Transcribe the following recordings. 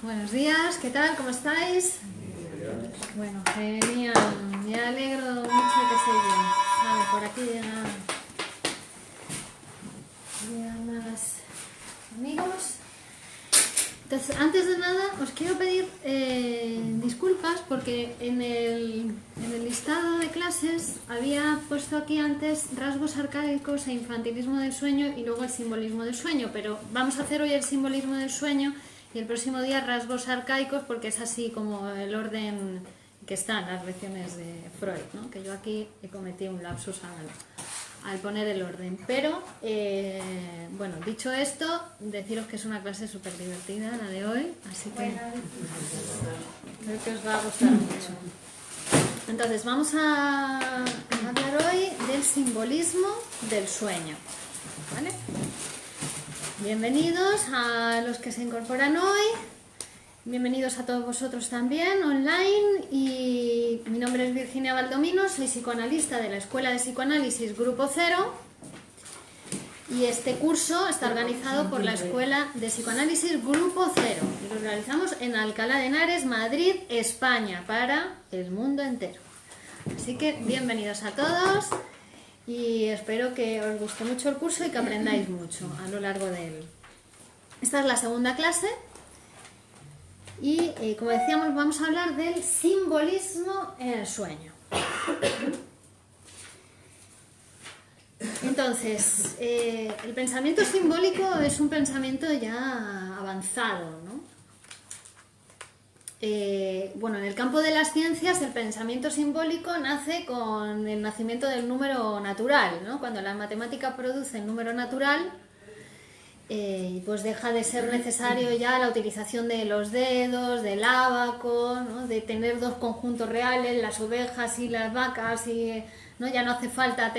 Buenos días, ¿qué tal? ¿Cómo estáis? Bueno, genial, me alegro mucho que estéis bien. Vale, por aquí llegan más amigos. Entonces, antes de nada, os quiero pedir disculpas porque en el listado de clases había puesto aquí antes rasgos arcaicos e infantilismo del sueño y luego el simbolismo del sueño, pero vamos a hacer hoy el simbolismo del sueño y el próximo día rasgos arcaicos porque es así como el orden que está en las lecciones de Freud, ¿no? Que yo aquí he cometido un lapsus al poner el orden, pero bueno, dicho esto, deciros que es una clase súper divertida la de hoy, así que creo que os va a gustar mucho. Entonces vamos a hablar hoy del simbolismo del sueño, ¿vale? Bienvenidos a los que se incorporan hoy, bienvenidos a todos vosotros también online, y mi nombre es Virginia Baldomino, soy psicoanalista de la Escuela de Psicoanálisis Grupo Cero, y este curso está organizado por la Escuela de Psicoanálisis Grupo Cero y lo realizamos en Alcalá de Henares, Madrid, España, para el mundo entero. Así que bienvenidos a todos y espero que os guste mucho el curso y que aprendáis mucho a lo largo de él. Esta es la segunda clase. Y como decíamos, vamos a hablar del simbolismo en el sueño. Entonces, el pensamiento simbólico es un pensamiento ya avanzado, ¿no? Bueno, en el campo de las ciencias el pensamiento simbólico nace con el nacimiento del número natural, ¿no? Cuando la matemática produce el número natural, pues deja de ser necesario ya la utilización de los dedos, del ábaco, ¿no? De tener dos conjuntos reales, las ovejas y las vacas, y ¿no? Ya no hace falta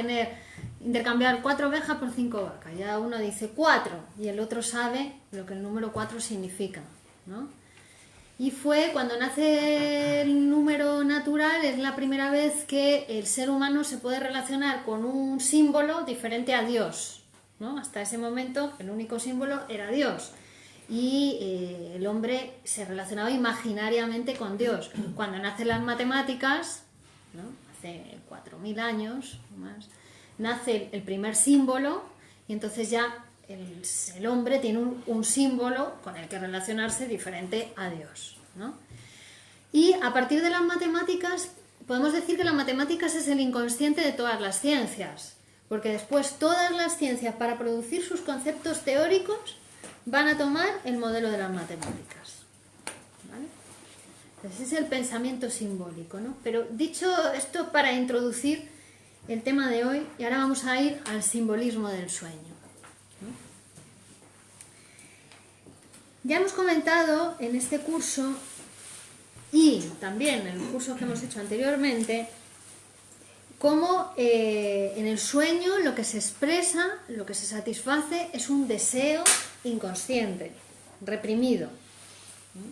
intercambiar 4 ovejas por 5 vacas, ya uno dice 4 y el otro sabe lo que el número 4 significa, ¿no? Y fue cuando nace el número natural, es la primera vez que el ser humano se puede relacionar con un símbolo diferente a Dios, ¿no? Hasta ese momento el único símbolo era Dios y el hombre se relacionaba imaginariamente con Dios. Cuando nacen las matemáticas, ¿no? Hace 4000 años más, nace el primer símbolo y entonces ya el hombre tiene un símbolo con el que relacionarse diferente a Dios, ¿no? Y a partir de las matemáticas podemos decir que las matemáticas es el inconsciente de todas las ciencias, porque después todas las ciencias, para producir sus conceptos teóricos, van a tomar el modelo de las matemáticas, ¿vale? Entonces es el pensamiento simbólico, ¿no? Pero dicho esto, para introducir el tema de hoy, y ahora vamos a ir al simbolismo del sueño, ¿no? Ya hemos comentado en este curso y también en el curso que hemos hecho anteriormente cómo en el sueño lo que se expresa, lo que se satisface es un deseo inconsciente, reprimido, ¿no?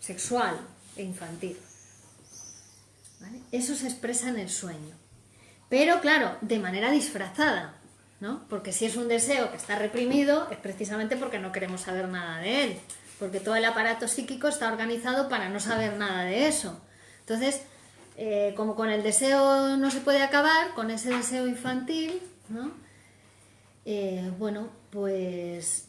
Sexual e infantil, ¿vale? Eso se expresa en el sueño, pero claro, de manera disfrazada, ¿no? Porque si es un deseo que está reprimido es precisamente porque no queremos saber nada de él, porque todo el aparato psíquico está organizado para no saber nada de eso. Entonces, como con el deseo no se puede acabar, con ese deseo infantil, ¿no? Bueno, pues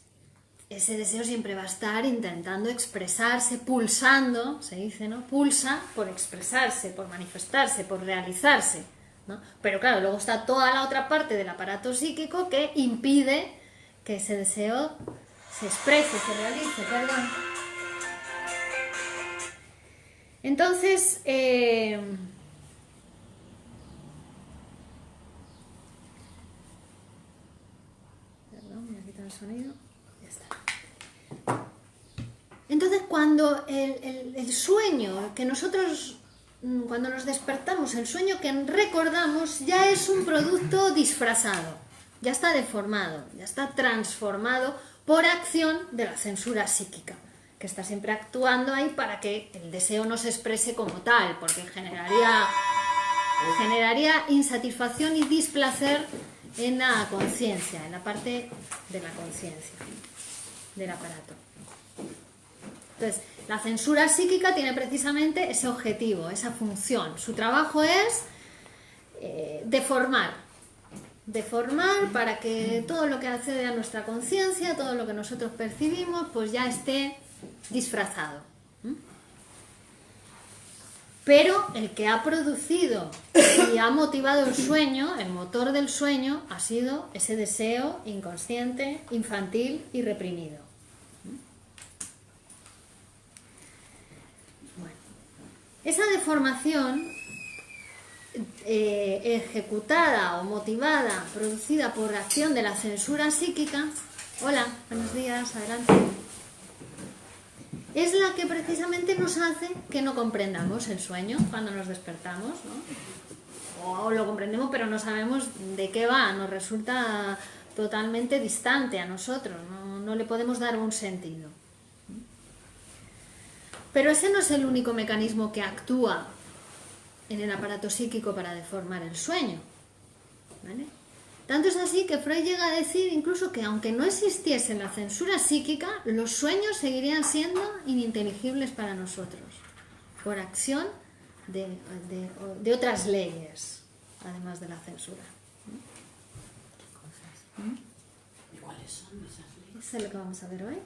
ese deseo siempre va a estar intentando expresarse, pulsando, se dice, ¿no? Pulsa por expresarse, por manifestarse, por realizarse, ¿no? Pero claro, luego está toda la otra parte del aparato psíquico que impide que ese deseo se exprese, se realice, perdón. Entonces, perdón, voy a quitar el sonido, ya está. Entonces, cuando el sueño que nosotros, cuando nos despertamos, el sueño que recordamos ya es un producto disfrazado, ya está deformado, ya está transformado por acción de la censura psíquica, que está siempre actuando ahí para que el deseo no se exprese como tal, porque generaría insatisfacción y displacer en la conciencia, en la parte de la conciencia del aparato. Entonces, la censura psíquica tiene precisamente ese objetivo, esa función. Su trabajo es deformar para que todo lo que accede a nuestra conciencia, todo lo que nosotros percibimos, pues ya esté disfrazado. Pero el que ha producido y ha motivado el sueño, el motor del sueño, ha sido ese deseo inconsciente, infantil y reprimido. Bueno, esa deformación ejecutada o motivada, producida por acción de la censura psíquica, hola, buenos días, adelante, es la que precisamente nos hace que no comprendamos el sueño cuando nos despertamos, ¿no? O lo comprendemos pero no sabemos de qué va, nos resulta totalmente distante a nosotros, no le podemos dar un sentido. Pero ese no es el único mecanismo que actúa en el aparato psíquico para deformar el sueño, ¿vale? Tanto es así que Freud llega a decir incluso que aunque no existiese la censura psíquica, los sueños seguirían siendo ininteligibles para nosotros, por acción de otras leyes, además de la censura. ¿Y cuáles son esas leyes? Eso es lo que vamos a ver hoy.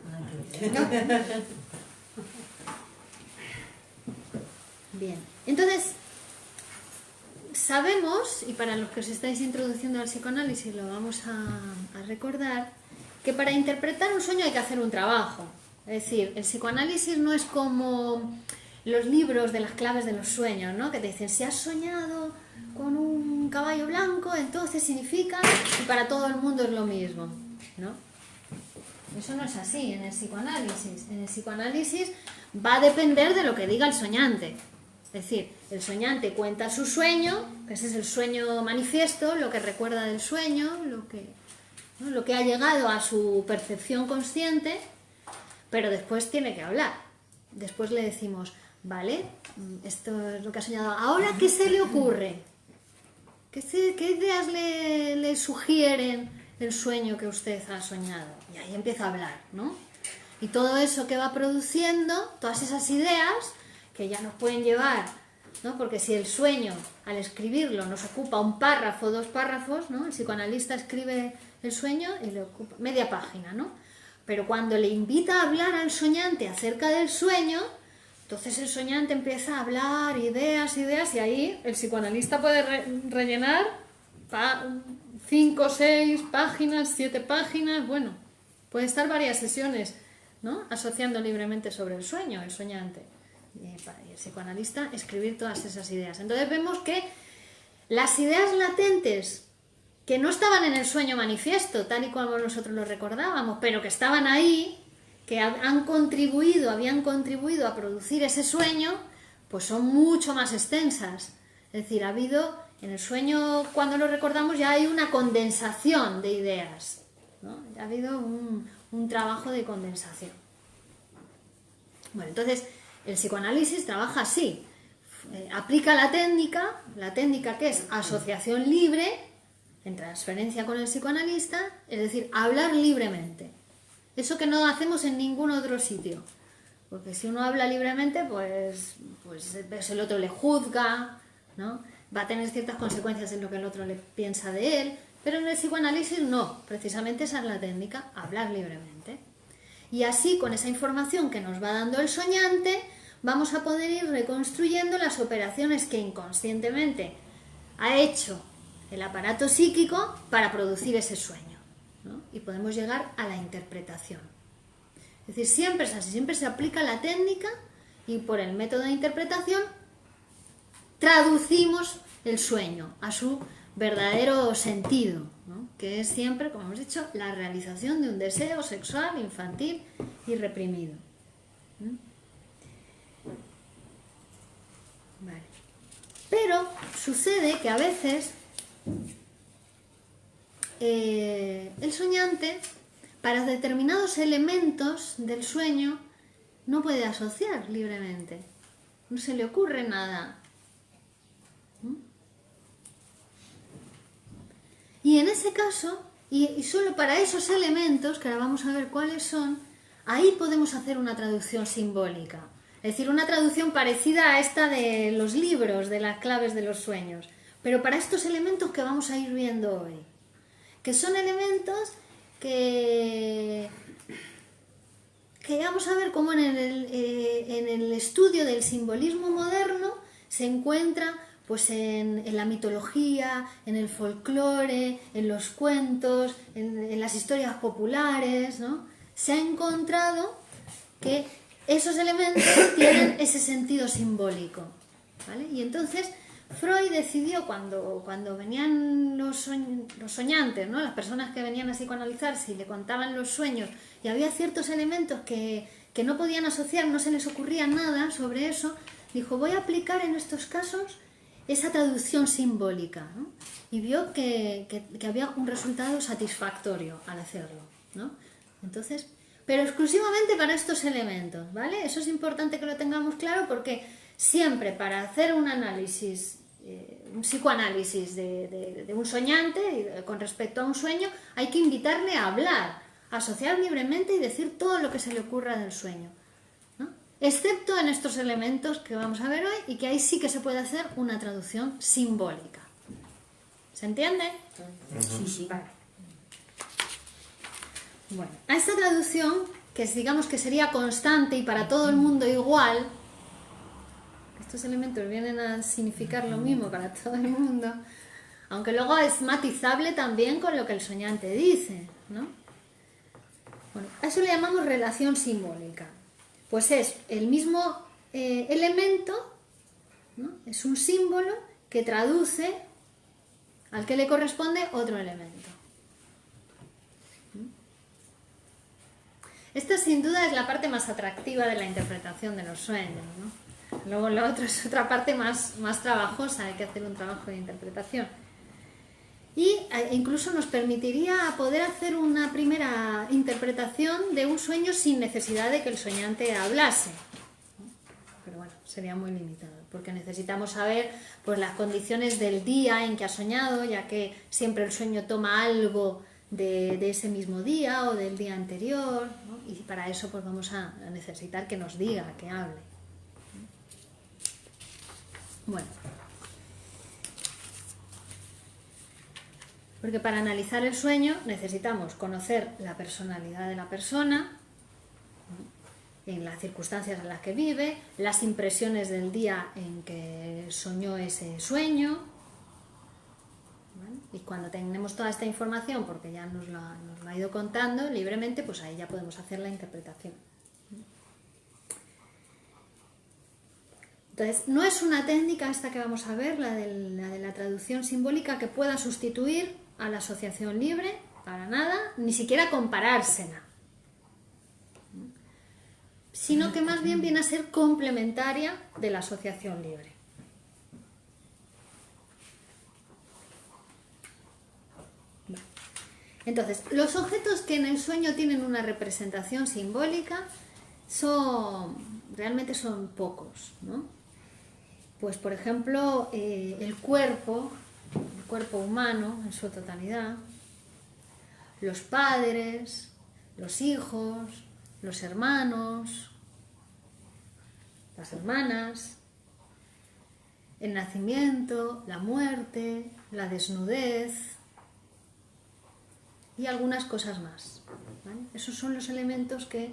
Bien, entonces sabemos, y para los que os estáis introduciendo al psicoanálisis lo vamos a recordar, que para interpretar un sueño hay que hacer un trabajo. Es decir, el psicoanálisis no es como los libros de las claves de los sueños, ¿no? Que te dicen, si has soñado con un caballo blanco, entonces significa, y para todo el mundo es lo mismo, ¿no? Eso no es así en el psicoanálisis. En el psicoanálisis va a depender de lo que diga el soñante. Es decir, el soñante cuenta su sueño, que ese es el sueño manifiesto, lo que recuerda del sueño, lo que ha llegado a su percepción consciente, pero después tiene que hablar. Después le decimos, vale, esto es lo que ha soñado. Ahora, ¿qué se le ocurre? ¿Qué ideas le sugieren el sueño que usted ha soñado? Y ahí empieza a hablar, ¿no? Y todo eso que va produciendo, todas esas ideas que ya nos pueden llevar, ¿no? Porque si el sueño, al escribirlo, nos ocupa un párrafo, 2 párrafos, ¿no? El psicoanalista escribe el sueño y le ocupa media página, ¿no? Pero cuando le invita a hablar al soñante acerca del sueño, entonces el soñante empieza a hablar ideas, y ahí el psicoanalista puede rellenar 5, 6 páginas, 7 páginas, bueno, puede estar varias sesiones, ¿no? Asociando libremente sobre el sueño, el soñante. Y el psicoanalista escribir todas esas ideas. Entonces vemos que las ideas latentes que no estaban en el sueño manifiesto, tal y como nosotros lo recordábamos, pero que estaban ahí, que habían contribuido a producir ese sueño, pues son mucho más extensas. Es decir, ha habido, en el sueño, cuando lo recordamos, ya hay una condensación de ideas, ¿no? Ya ha habido un trabajo de condensación. Bueno, entonces el psicoanálisis trabaja así, aplica la técnica que es asociación libre, en transferencia con el psicoanalista, es decir, hablar libremente. Eso que no hacemos en ningún otro sitio, porque si uno habla libremente, pues el otro le juzga, ¿no? Va a tener ciertas consecuencias en lo que el otro le piensa de él, pero en el psicoanálisis no, precisamente esa es la técnica, hablar libremente. Y así, con esa información que nos va dando el soñante, vamos a poder ir reconstruyendo las operaciones que inconscientemente ha hecho el aparato psíquico para producir ese sueño, ¿no? Y podemos llegar a la interpretación. Es decir, siempre es así, siempre se aplica la técnica y por el método de interpretación traducimos el sueño a su verdadero sentido, ¿no? Que es siempre, como hemos dicho, la realización de un deseo sexual, infantil y reprimido. Vale. Pero sucede que a veces el soñante, para determinados elementos del sueño, no puede asociar libremente, no se le ocurre nada. Y en ese caso, y solo para esos elementos, que ahora vamos a ver cuáles son, ahí podemos hacer una traducción simbólica. Es decir, una traducción parecida a esta de los libros, de las claves de los sueños. Pero para estos elementos que vamos a ir viendo hoy. Que son elementos que vamos a ver cómo en el estudio del simbolismo moderno se encuentra pues en la mitología, en el folclore, en los cuentos, en las historias populares, ¿no? Se ha encontrado que esos elementos tienen ese sentido simbólico, ¿vale? Y entonces Freud decidió, cuando venían los soñantes, ¿no? Las personas que venían a psicoanalizarse y le contaban los sueños, y había ciertos elementos que no podían asociar, no se les ocurría nada sobre eso, dijo, voy a aplicar en estos casos esa traducción simbólica, ¿no? Y vio que había un resultado satisfactorio al hacerlo, ¿no? Entonces, pero exclusivamente para estos elementos, ¿vale? Eso es importante que lo tengamos claro, porque siempre para hacer un análisis, un psicoanálisis de un soñante con respecto a un sueño, hay que invitarle a hablar, a asociar libremente y decir todo lo que se le ocurra del sueño, ¿no? Excepto en estos elementos que vamos a ver hoy, y que ahí sí que se puede hacer una traducción simbólica. ¿Se entiende? Sí, sí. Vale. Bueno, a esta traducción, que digamos que sería constante y para todo el mundo igual, estos elementos vienen a significar lo mismo para todo el mundo, aunque luego es matizable también con lo que el soñante dice, ¿no? Bueno, a eso le llamamos relación simbólica. Pues es el mismo elemento, ¿no? Es un símbolo que traduce al que le corresponde otro elemento. Esta sin duda es la parte más atractiva de la interpretación de los sueños, ¿no? Luego lo otro es otra parte más trabajosa, hay que hacer un trabajo de interpretación. Y incluso nos permitiría poder hacer una primera interpretación de un sueño sin necesidad de que el soñante hablase. Pero bueno, sería muy limitado, porque necesitamos saber pues, las condiciones del día en que ha soñado, ya que siempre el sueño toma algo de ese mismo día o del día anterior, ¿no? Y para eso pues vamos a necesitar que nos diga, que hable. Bueno, porque para analizar el sueño necesitamos conocer la personalidad de la persona, ¿no? En las circunstancias en las que vive, las impresiones del día en que soñó ese sueño. Y cuando tenemos toda esta información, porque ya nos lo ha ido contando libremente, pues ahí ya podemos hacer la interpretación. Entonces, no es una técnica esta que vamos a ver, la de la traducción simbólica, que pueda sustituir a la asociación libre, para nada, ni siquiera comparársela, sino que más bien viene a ser complementaria de la asociación libre. Entonces, los objetos que en el sueño tienen una representación simbólica realmente son pocos, ¿no? Pues, por ejemplo, el cuerpo humano en su totalidad, los padres, los hijos, los hermanos, las hermanas, el nacimiento, la muerte, la desnudez y algunas cosas más, ¿vale? Esos son los elementos que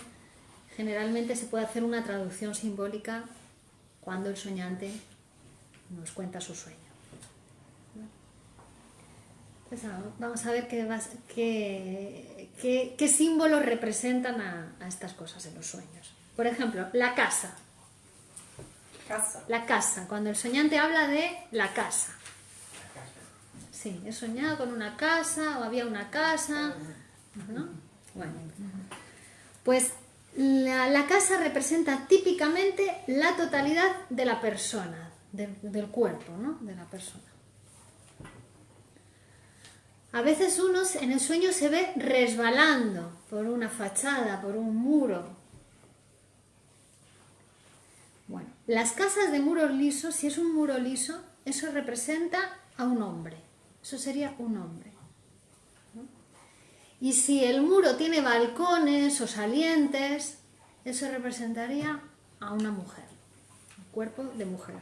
generalmente se puede hacer una traducción simbólica cuando el soñante nos cuenta su sueño. Pues vamos a ver qué símbolos representan a estas cosas en los sueños. Por ejemplo, la casa. La casa, cuando el soñante habla de la casa. Sí, he soñado con una casa o había una casa, ¿no? Bueno, pues la casa representa típicamente la totalidad de la persona, del cuerpo, ¿no? De la persona. A veces uno en el sueño se ve resbalando por una fachada, por un muro. Bueno, las casas de muros lisos, si es un muro liso, eso representa a un hombre. Eso sería un hombre, ¿no? Y si el muro tiene balcones o salientes, eso representaría a una mujer, un cuerpo de mujer.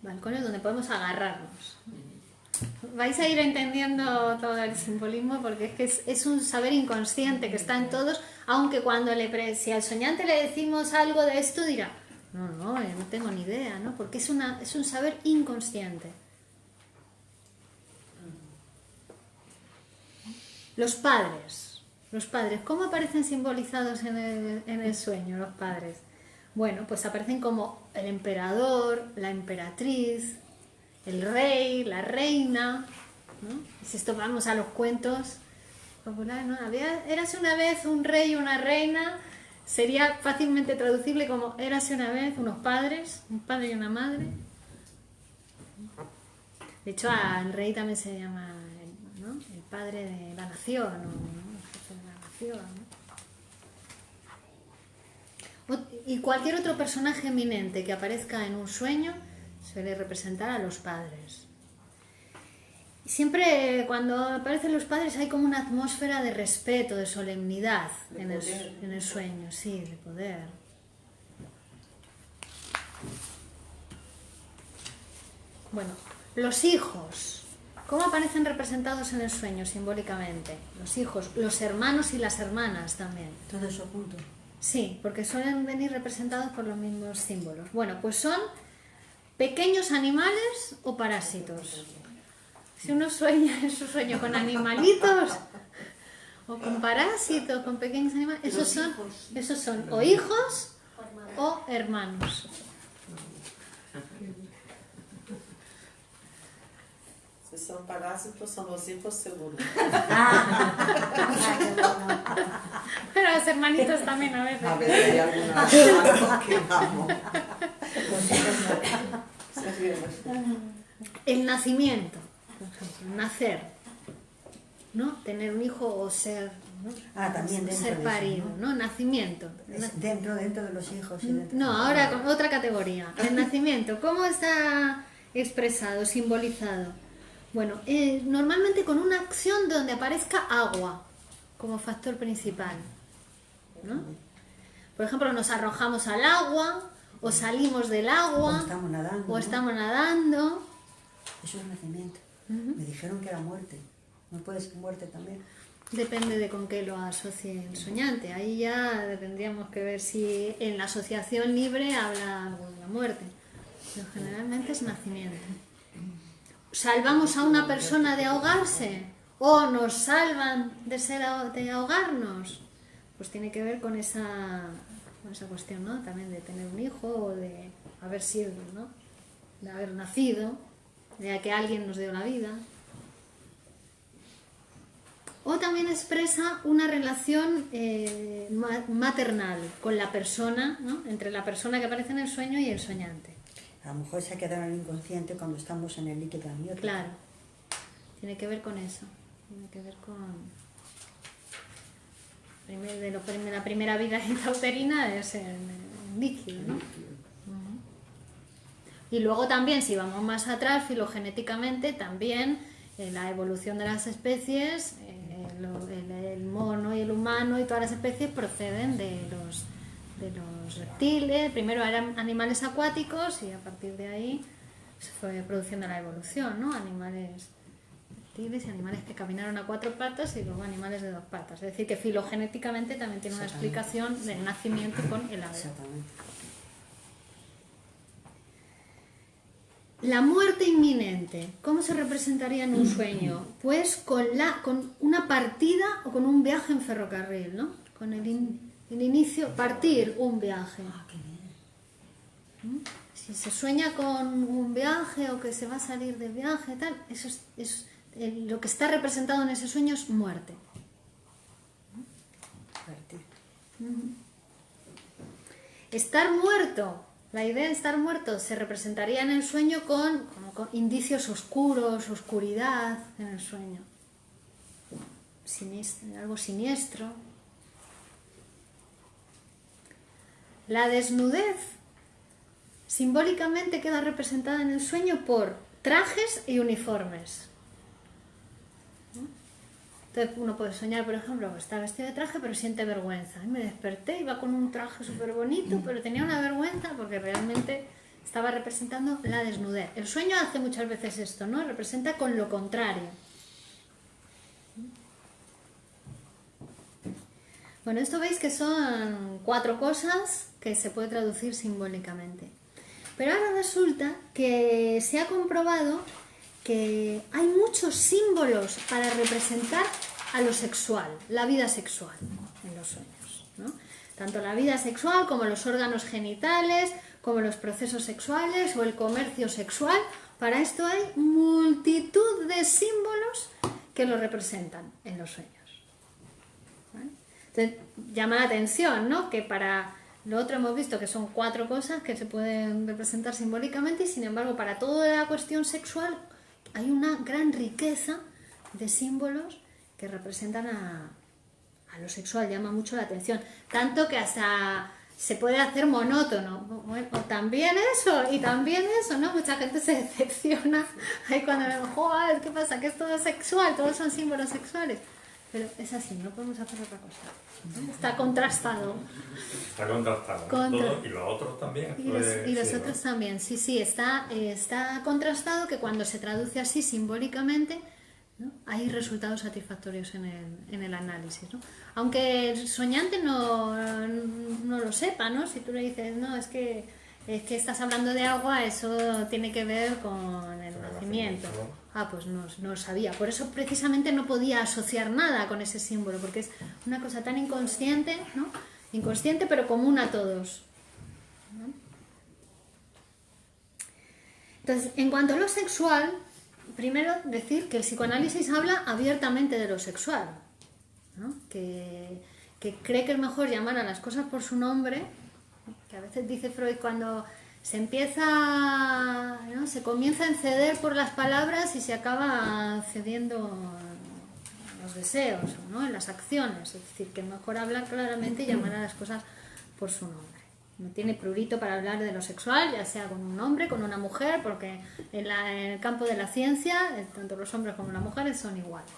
Balcones donde podemos agarrarnos. Vais a ir entendiendo todo el simbolismo porque es que es un saber inconsciente que está en todos, aunque cuando si al soñante le decimos algo de esto dirá, no tengo ni idea, ¿no? Porque es un saber inconsciente. Los padres, ¿cómo aparecen simbolizados en el sueño los padres? Bueno, pues aparecen como el emperador, la emperatriz, el rey, la reina, ¿no? Si esto vamos a los cuentos populares, ¿no? Érase una vez un rey y una reina, sería fácilmente traducible como érase una vez unos padres, un padre y una madre. De hecho, al rey también se llama, ¿no?, el padre de la nación, ¿no?, el jefe de la nación, ¿no? Y cualquier otro personaje eminente que aparezca en un sueño suele representar a los padres. Siempre cuando aparecen los padres hay como una atmósfera de respeto, de solemnidad en el sueño, sí, de poder. Bueno, los hijos, ¿cómo aparecen representados en el sueño simbólicamente? Los hijos, los hermanos y las hermanas también. Todo eso junto. Sí, porque suelen venir representados por los mismos símbolos. Bueno, pues son pequeños animales o parásitos. Si uno sueña en su sueño con animalitos o con parásitos, con pequeños animales, esos son o hijos o hermanos. Si son parásitos, son los hijos seguros. Pero los hermanitos también a veces. A ver, hay alguna que vamos. El nacimiento, por ejemplo, nacer, ¿no? Tener un hijo o ser, ¿no? También dentro ser de parido, eso, ¿no? Nacimiento. Dentro de los hijos. Y dentro No, ahora con otra categoría. El nacimiento, ¿cómo está expresado, simbolizado? Bueno, normalmente con una acción donde aparezca agua como factor principal, ¿no? Por ejemplo, nos arrojamos al agua o salimos del agua o estamos nadando. nadando. Eso es nacimiento. Me dijeron que era muerte. ¿No puede ser muerte también? Depende de con qué lo asocie el soñante. Ahí ya tendríamos que ver si en la asociación libre habla algo de la muerte. Pero generalmente es nacimiento. ¿Salvamos a una persona de ahogarse? ¿O nos salvan de ahogarnos? Pues tiene que ver con esa cuestión, ¿no? También de tener un hijo o de haber sido, ¿no? De haber nacido, de que alguien nos dio la vida. O también expresa una relación maternal con la persona, ¿no? Entre la persona que aparece en el sueño y el soñante. A lo mejor se ha quedado en el inconsciente cuando estamos en el líquido amniótico. Claro, tiene que ver con eso. Tiene que ver con... la primera vida intrauterina es el líquido, ¿no? Y luego también, si vamos más atrás, filogenéticamente, también la evolución de las especies, el mono y el humano y todas las especies proceden de los reptiles. Primero eran animales acuáticos y a partir de ahí se fue produciendo la evolución, ¿no? Animales reptiles y animales que caminaron a 4 patas y luego animales de 2 patas. Es decir, que filogenéticamente también tiene una explicación del nacimiento con el agua. Exactamente. La muerte inminente, ¿cómo se representaría en un sueño? Pues con una partida o con un viaje en ferrocarril, ¿no? Con el inicio, partir un viaje. Si se sueña con un viaje o que se va a salir del viaje, tal, eso es lo que está representado en ese sueño es muerte. Partir. Estar muerto. La idea de estar muerto se representaría en el sueño con indicios oscuros, oscuridad en el sueño. Algo siniestro. La desnudez simbólicamente queda representada en el sueño por trajes y uniformes. ¿No? Entonces uno puede soñar, por ejemplo, que está vestido de traje pero siente vergüenza. Y me desperté, iba con un traje súper bonito, pero tenía una vergüenza porque realmente estaba representando la desnudez. El sueño hace muchas veces esto, ¿no? Representa con lo contrario. Bueno, esto veis que son 4 cosas que se puede traducir simbólicamente. Pero ahora resulta que se ha comprobado que hay muchos símbolos para representar a lo sexual, la vida sexual en los sueños, ¿no? Tanto la vida sexual como los órganos genitales, como los procesos sexuales o el comercio sexual. Para esto hay multitud de símbolos que lo representan en los sueños. ¿Vale? Entonces, llama la atención, ¿no? Que para lo otro hemos visto que son 4 cosas que se pueden representar simbólicamente y sin embargo para toda la cuestión sexual hay una gran riqueza de símbolos que representan a lo sexual, llama mucho la atención. Tanto que hasta se puede hacer monótono. Bueno, también eso, y también eso, ¿no? Mucha gente se decepciona ahí cuando ven, joder, ¿qué pasa? Que es todo sexual, todos son símbolos sexuales. Pero es así, no podemos hacer otra cosa. ¿No? Está contrastado. Está contrastado. Todo, y los otros también. Y los otros también, sí, está contrastado que cuando se traduce así simbólicamente, ¿no? Hay resultados satisfactorios en el análisis, ¿no? Aunque el soñante no lo sepa, ¿no? Si tú le dices, no, es que estás hablando de agua, eso tiene que ver con el nacimiento. Ah, pues no sabía. Por eso precisamente no podía asociar nada con ese símbolo, porque es una cosa tan inconsciente, ¿no? Inconsciente pero común a todos, ¿no? Entonces, en cuanto a lo sexual, primero decir que el psicoanálisis habla abiertamente de lo sexual, ¿no? Que cree que es mejor llamar a las cosas por su nombre, que a veces dice Freud cuando se empieza, ¿no? Se comienza a ceder por las palabras y se acaba cediendo en los deseos, ¿no? En las acciones, es decir, que es mejor hablar claramente y llamar a las cosas por su nombre. No tiene prurito para hablar de lo sexual, ya sea con un hombre, con una mujer, porque en el campo de la ciencia, tanto los hombres como las mujeres son iguales.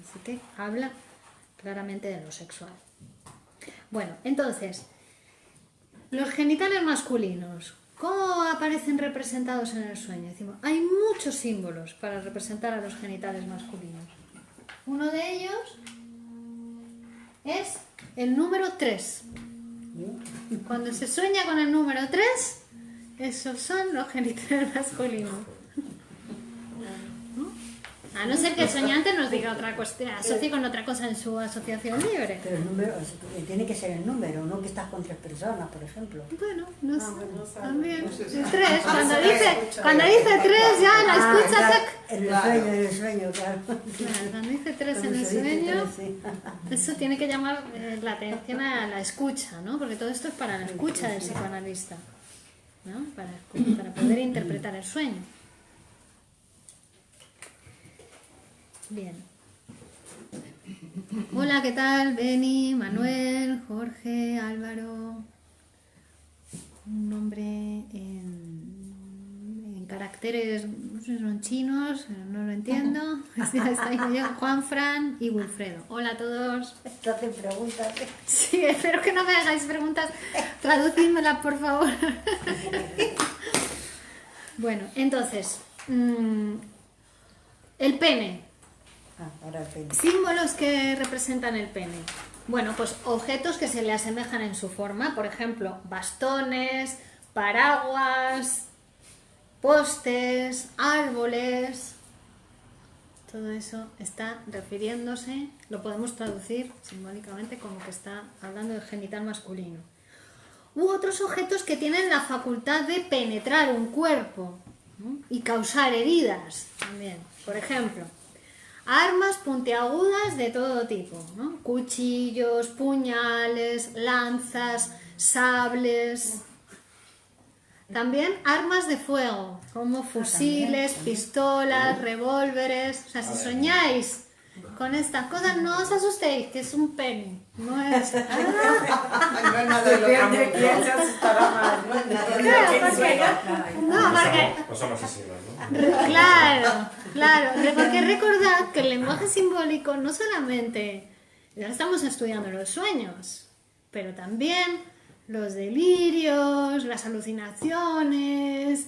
Así que habla claramente de lo sexual. Bueno, entonces, los genitales masculinos, ¿cómo aparecen representados en el sueño? Decimos, hay muchos símbolos para representar a los genitales masculinos. Uno de ellos es el número 3. Cuando se sueña con el número 3, esos son los genitales masculinos. ¿No? A no ser que el soñante nos diga otra cuestión, asocie con otra cosa en su asociación libre. Pero el número, tiene que ser el número, no que estás con 3 personas, por ejemplo. Bueno, no sé, bueno, también. no sé si- El 3, Ah, cuando se dice escucha. 3 ya la escucha, ya, tac. en el Claro. sueño, claro. Claro, cuando dice 3 en Cuando el se dice sueño, 3, sí. eso tiene que llamar la atención a la escucha, ¿no? Porque todo esto es para la escucha del psicoanalista, ¿no? Para poder interpretar el sueño. Bien. Hola, ¿qué tal? Beni, Manuel, Jorge, Álvaro. Un nombre en caracteres, no sé si son chinos, no lo entiendo. Está yo, Juan Fran y Wilfredo. Hola a todos. Te hacen preguntas. Sí, espero que no me hagáis preguntas. Traducídmelas, por favor. Bueno, entonces, el pene. Ahora el pene. Símbolos que representan el pene. Bueno, pues objetos que se le asemejan en su forma, por ejemplo, bastones, paraguas, postes, árboles. Todo eso está refiriéndose, lo podemos traducir simbólicamente como que está hablando del genital masculino. U otros objetos que tienen la facultad de penetrar un cuerpo, ¿no? Y causar heridas también. Por ejemplo, armas puntiagudas de todo tipo, ¿no? Cuchillos, puñales, lanzas, sables. También armas de fuego, como fusiles, pistolas, revólveres. O sea, si soñáis con estas cosas no os asustéis, que es un pene, no es... No es nada de lo Depende quién se asustará más, ¿no? Claro, porque... No, porque... No somos asesinos, ¿no? Claro, porque recordad que el lenguaje simbólico no solamente ya estamos estudiando los sueños, pero también los delirios, las alucinaciones,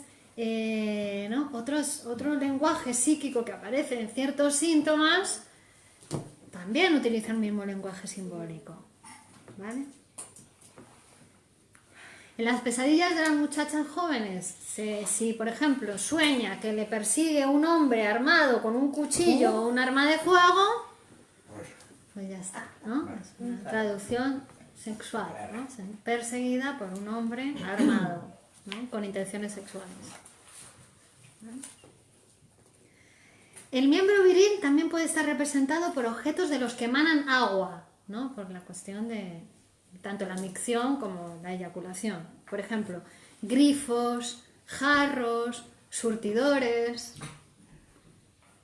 ¿no? Otro lenguaje psíquico que aparece en ciertos síntomas también utiliza el mismo lenguaje simbólico, ¿vale? En las pesadillas de las muchachas jóvenes, si por ejemplo sueña que le persigue un hombre armado con un cuchillo o un arma de fuego, pues ya está, ¿no? Es una traducción sexual, ¿no? Perseguida por un hombre armado, ¿no? Con intenciones sexuales. ¿Vale? El miembro viril también puede estar representado por objetos de los que emanan agua, ¿no? Por la cuestión de tanto la micción como la eyaculación. Por ejemplo, grifos, jarros, surtidores,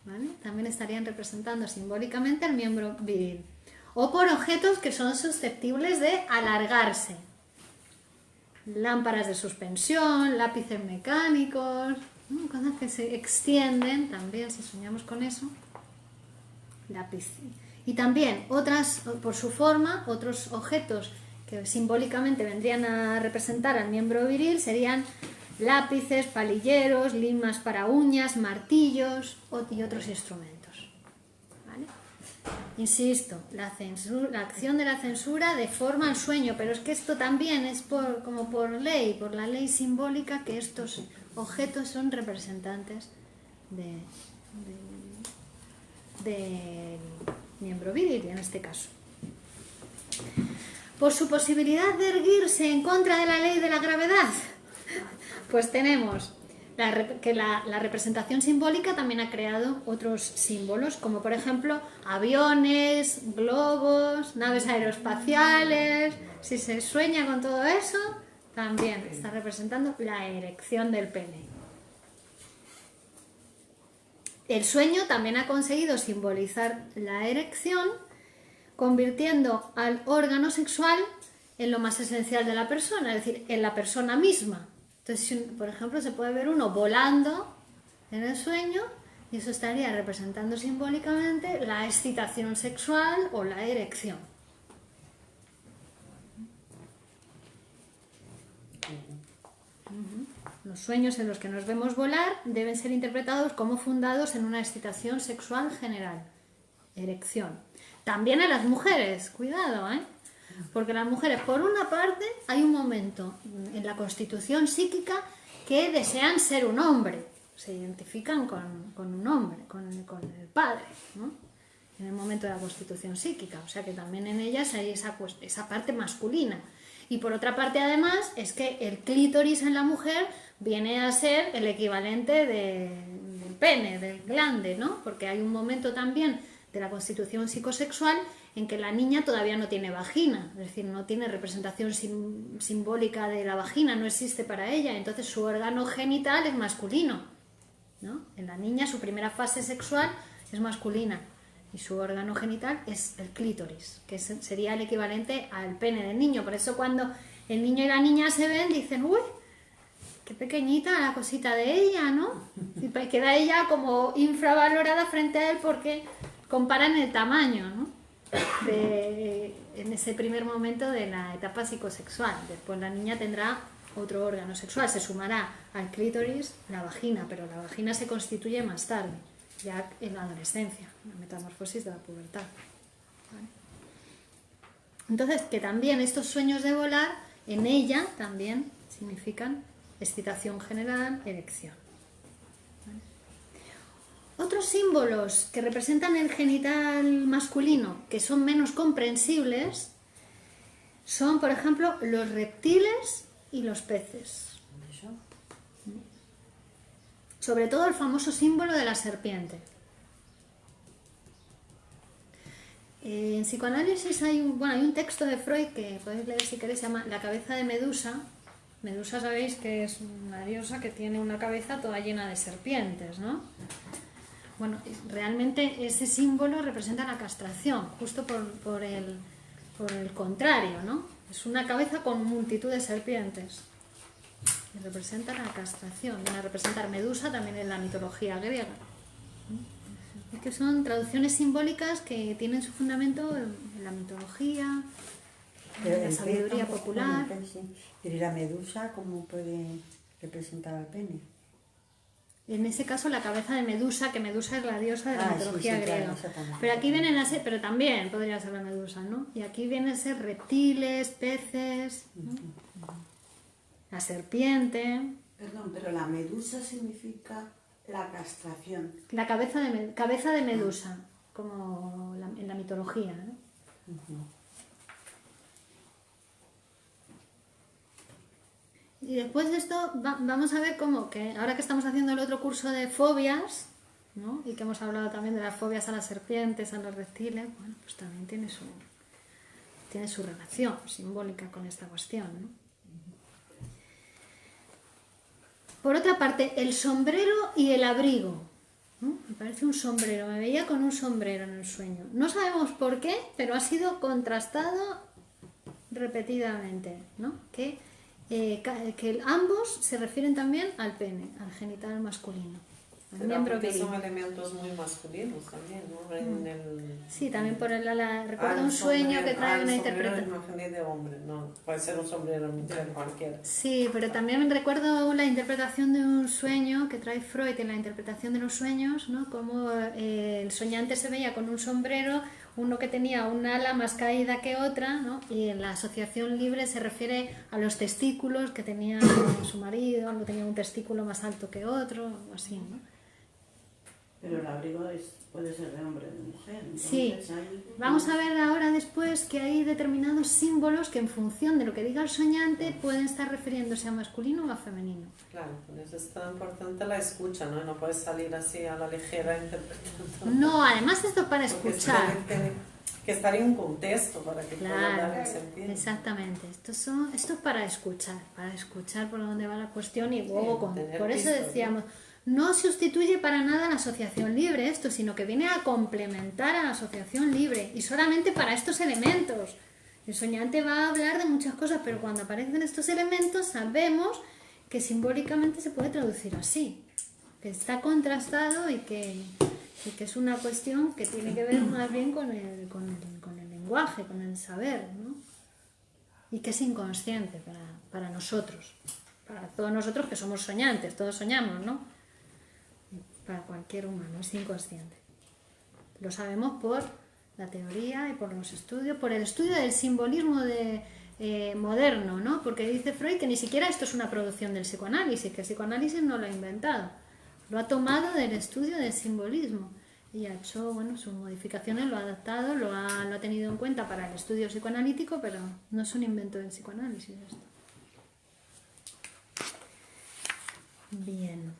¿vale? También estarían representando simbólicamente el miembro viril. O por objetos que son susceptibles de alargarse. Lámparas de suspensión, lápices mecánicos, ¿no? Cosas que se extienden, también si soñamos con eso. Lápiz. Y también otras, por su forma, otros objetos que simbólicamente vendrían a representar al miembro viril serían lápices, palilleros, limas para uñas, martillos y otros instrumentos. ¿Vale? Insisto, la acción de la censura deforma el sueño, pero es que esto también es como por ley, por la ley simbólica, que estos objetos son representantes de miembro viril en este caso. Por su posibilidad de erguirse en contra de la ley de la gravedad, pues tenemos que la representación simbólica también ha creado otros símbolos, como por ejemplo aviones, globos, naves aeroespaciales. Si se sueña con todo eso, también está representando la erección del pene. El sueño también ha conseguido simbolizar la erección, convirtiendo al órgano sexual en lo más esencial de la persona, es decir, en la persona misma. Entonces, por ejemplo, se puede ver uno volando en el sueño y eso estaría representando simbólicamente la excitación sexual o la erección. Los sueños en los que nos vemos volar deben ser interpretados como fundados en una excitación sexual general, erección. También en las mujeres, cuidado, porque las mujeres, por una parte, hay un momento en la constitución psíquica que desean ser un hombre, se identifican con un hombre, con el padre, ¿no? En el momento de la constitución psíquica, o sea que también en ellas hay esa parte masculina. Y por otra parte, además, es que el clítoris en la mujer viene a ser el equivalente del pene, del glande, ¿no? Porque hay un momento también de la constitución psicosexual en que la niña todavía no tiene vagina, es decir, no tiene representación simbólica de la vagina, no existe para ella, entonces su órgano genital es masculino, ¿no? En la niña su primera fase sexual es masculina y su órgano genital es el clítoris, que sería el equivalente al pene del niño. Por eso cuando el niño y la niña se ven dicen, uy, qué pequeñita la cosita de ella, ¿no? Y queda ella como infravalorada frente a él porque comparan el tamaño, ¿no? En ese primer momento de la etapa psicosexual. Después la niña tendrá otro órgano sexual, se sumará al clítoris la vagina, pero la vagina se constituye más tarde, ya en la adolescencia, la metamorfosis de la pubertad. ¿Vale? Entonces, que también estos sueños de volar en ella también significan excitación general, erección. Otros símbolos que representan el genital masculino, que son menos comprensibles, son, por ejemplo, los reptiles y los peces. Sobre todo el famoso símbolo de la serpiente. En psicoanálisis hay un texto de Freud que podéis leer si queréis, se llama La cabeza de Medusa. Medusa sabéis que es una diosa que tiene una cabeza toda llena de serpientes, ¿no? Bueno, realmente ese símbolo representa la castración, justo por el contrario, ¿no? Es una cabeza con multitud de serpientes. Y representa la castración. Viene a representar Medusa también en la mitología griega. Es que son traducciones simbólicas que tienen su fundamento en la mitología, en la sabiduría popular. ¿Y la medusa cómo puede representar al pene? En ese caso la cabeza de Medusa, que Medusa es la diosa de la mitología griega. Claro, pero aquí vienen a ser, pero también podría ser la Medusa, ¿no? Y aquí vienen a ser reptiles, peces, ¿no? La serpiente. Perdón, pero la medusa significa la castración. La cabeza de Medusa, como en la mitología, ¿no? Y después de esto vamos a ver cómo que ahora que estamos haciendo el otro curso de fobias, ¿no? Y que hemos hablado también de las fobias a las serpientes, a los reptiles, bueno, pues también tiene su relación simbólica con esta cuestión, ¿no? Por otra parte, el sombrero y el abrigo, ¿no? Me parece un sombrero, me veía con un sombrero en el sueño. No sabemos por qué, pero ha sido contrastado repetidamente, ¿no? Que ambos se refieren también al pene, al genital masculino, al Pero miembro porque viril. son elementos muy masculinos también, ¿no? Sí, también por recuerdo un sueño que trae una interpretación. Imagen de hombre, no, puede ser un sombrero mujer cualquiera. Sí, pero también recuerdo la interpretación de un sueño que trae Freud en la interpretación de los sueños, ¿no? Como el soñante se veía con un sombrero, uno que tenía un ala más caída que otra, ¿no? Y en la asociación libre se refiere a los testículos que tenía su marido, uno tenía un testículo más alto que otro, o así, ¿no? Pero el abrigo puede ser de hombre o de mujer. Entonces Sí, vamos a ver ahora después que hay determinados símbolos que en función de lo que diga el soñante pueden estar refiriéndose a masculino o a femenino. Claro, por eso es tan importante la escucha, ¿no? No puedes salir así a la ligera interpretando. No, además esto es para Porque escuchar. tiene que estar en un contexto para que pueda dar Claro, el sentido. exactamente. Esto es para escuchar por dónde va la cuestión y luego tener por eso pistas, decíamos, no sustituye para nada a la asociación libre esto, sino que viene a complementar a la asociación libre y solamente para estos elementos. El soñante va a hablar de muchas cosas, pero cuando aparecen estos elementos sabemos que simbólicamente se puede traducir así, que está contrastado y que es una cuestión que tiene que ver más bien con el lenguaje, con el saber, ¿no? Y que es inconsciente para nosotros, para todos nosotros que somos soñantes, todos soñamos, ¿no? Para cualquier humano, es inconsciente. Lo sabemos por la teoría y por los estudios, por el estudio del simbolismo moderno, ¿no? Porque dice Freud que ni siquiera esto es una producción del psicoanálisis, que el psicoanálisis no lo ha inventado, lo ha tomado del estudio del simbolismo y ha hecho, bueno, sus modificaciones, lo ha adaptado, lo ha tenido en cuenta para el estudio psicoanalítico, pero no es un invento del psicoanálisis esto. Bien.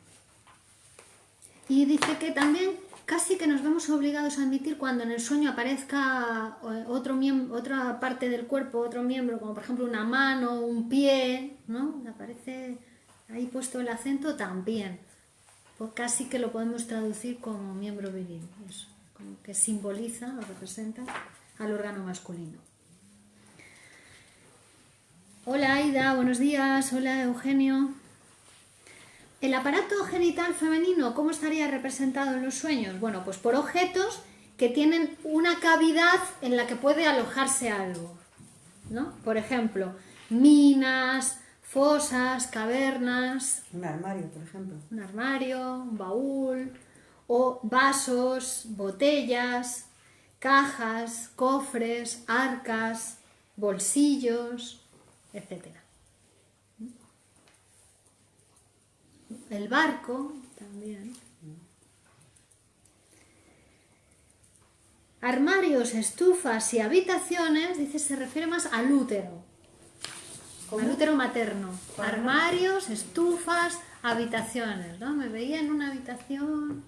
Y dice que también casi que nos vemos obligados a admitir cuando en el sueño aparezca otra parte del cuerpo, otro miembro, como por ejemplo una mano, un pie, ¿no? Aparece ahí puesto el acento también. Pues casi que lo podemos traducir como miembro viril, eso, como que simboliza o representa al órgano masculino. Hola Aida, buenos días. Hola Eugenio. ¿El aparato genital femenino cómo estaría representado en los sueños? Bueno, pues por objetos que tienen una cavidad en la que puede alojarse algo, ¿no? Por ejemplo, minas, fosas, cavernas. Un armario, por ejemplo. Un armario, un baúl, o vasos, botellas, cajas, cofres, arcas, bolsillos, etc. El barco también. Armarios, estufas y habitaciones, dice, se refiere más al útero. ¿Cómo? Al útero materno. Armarios, estufas, habitaciones, ¿no? Me veía en una habitación,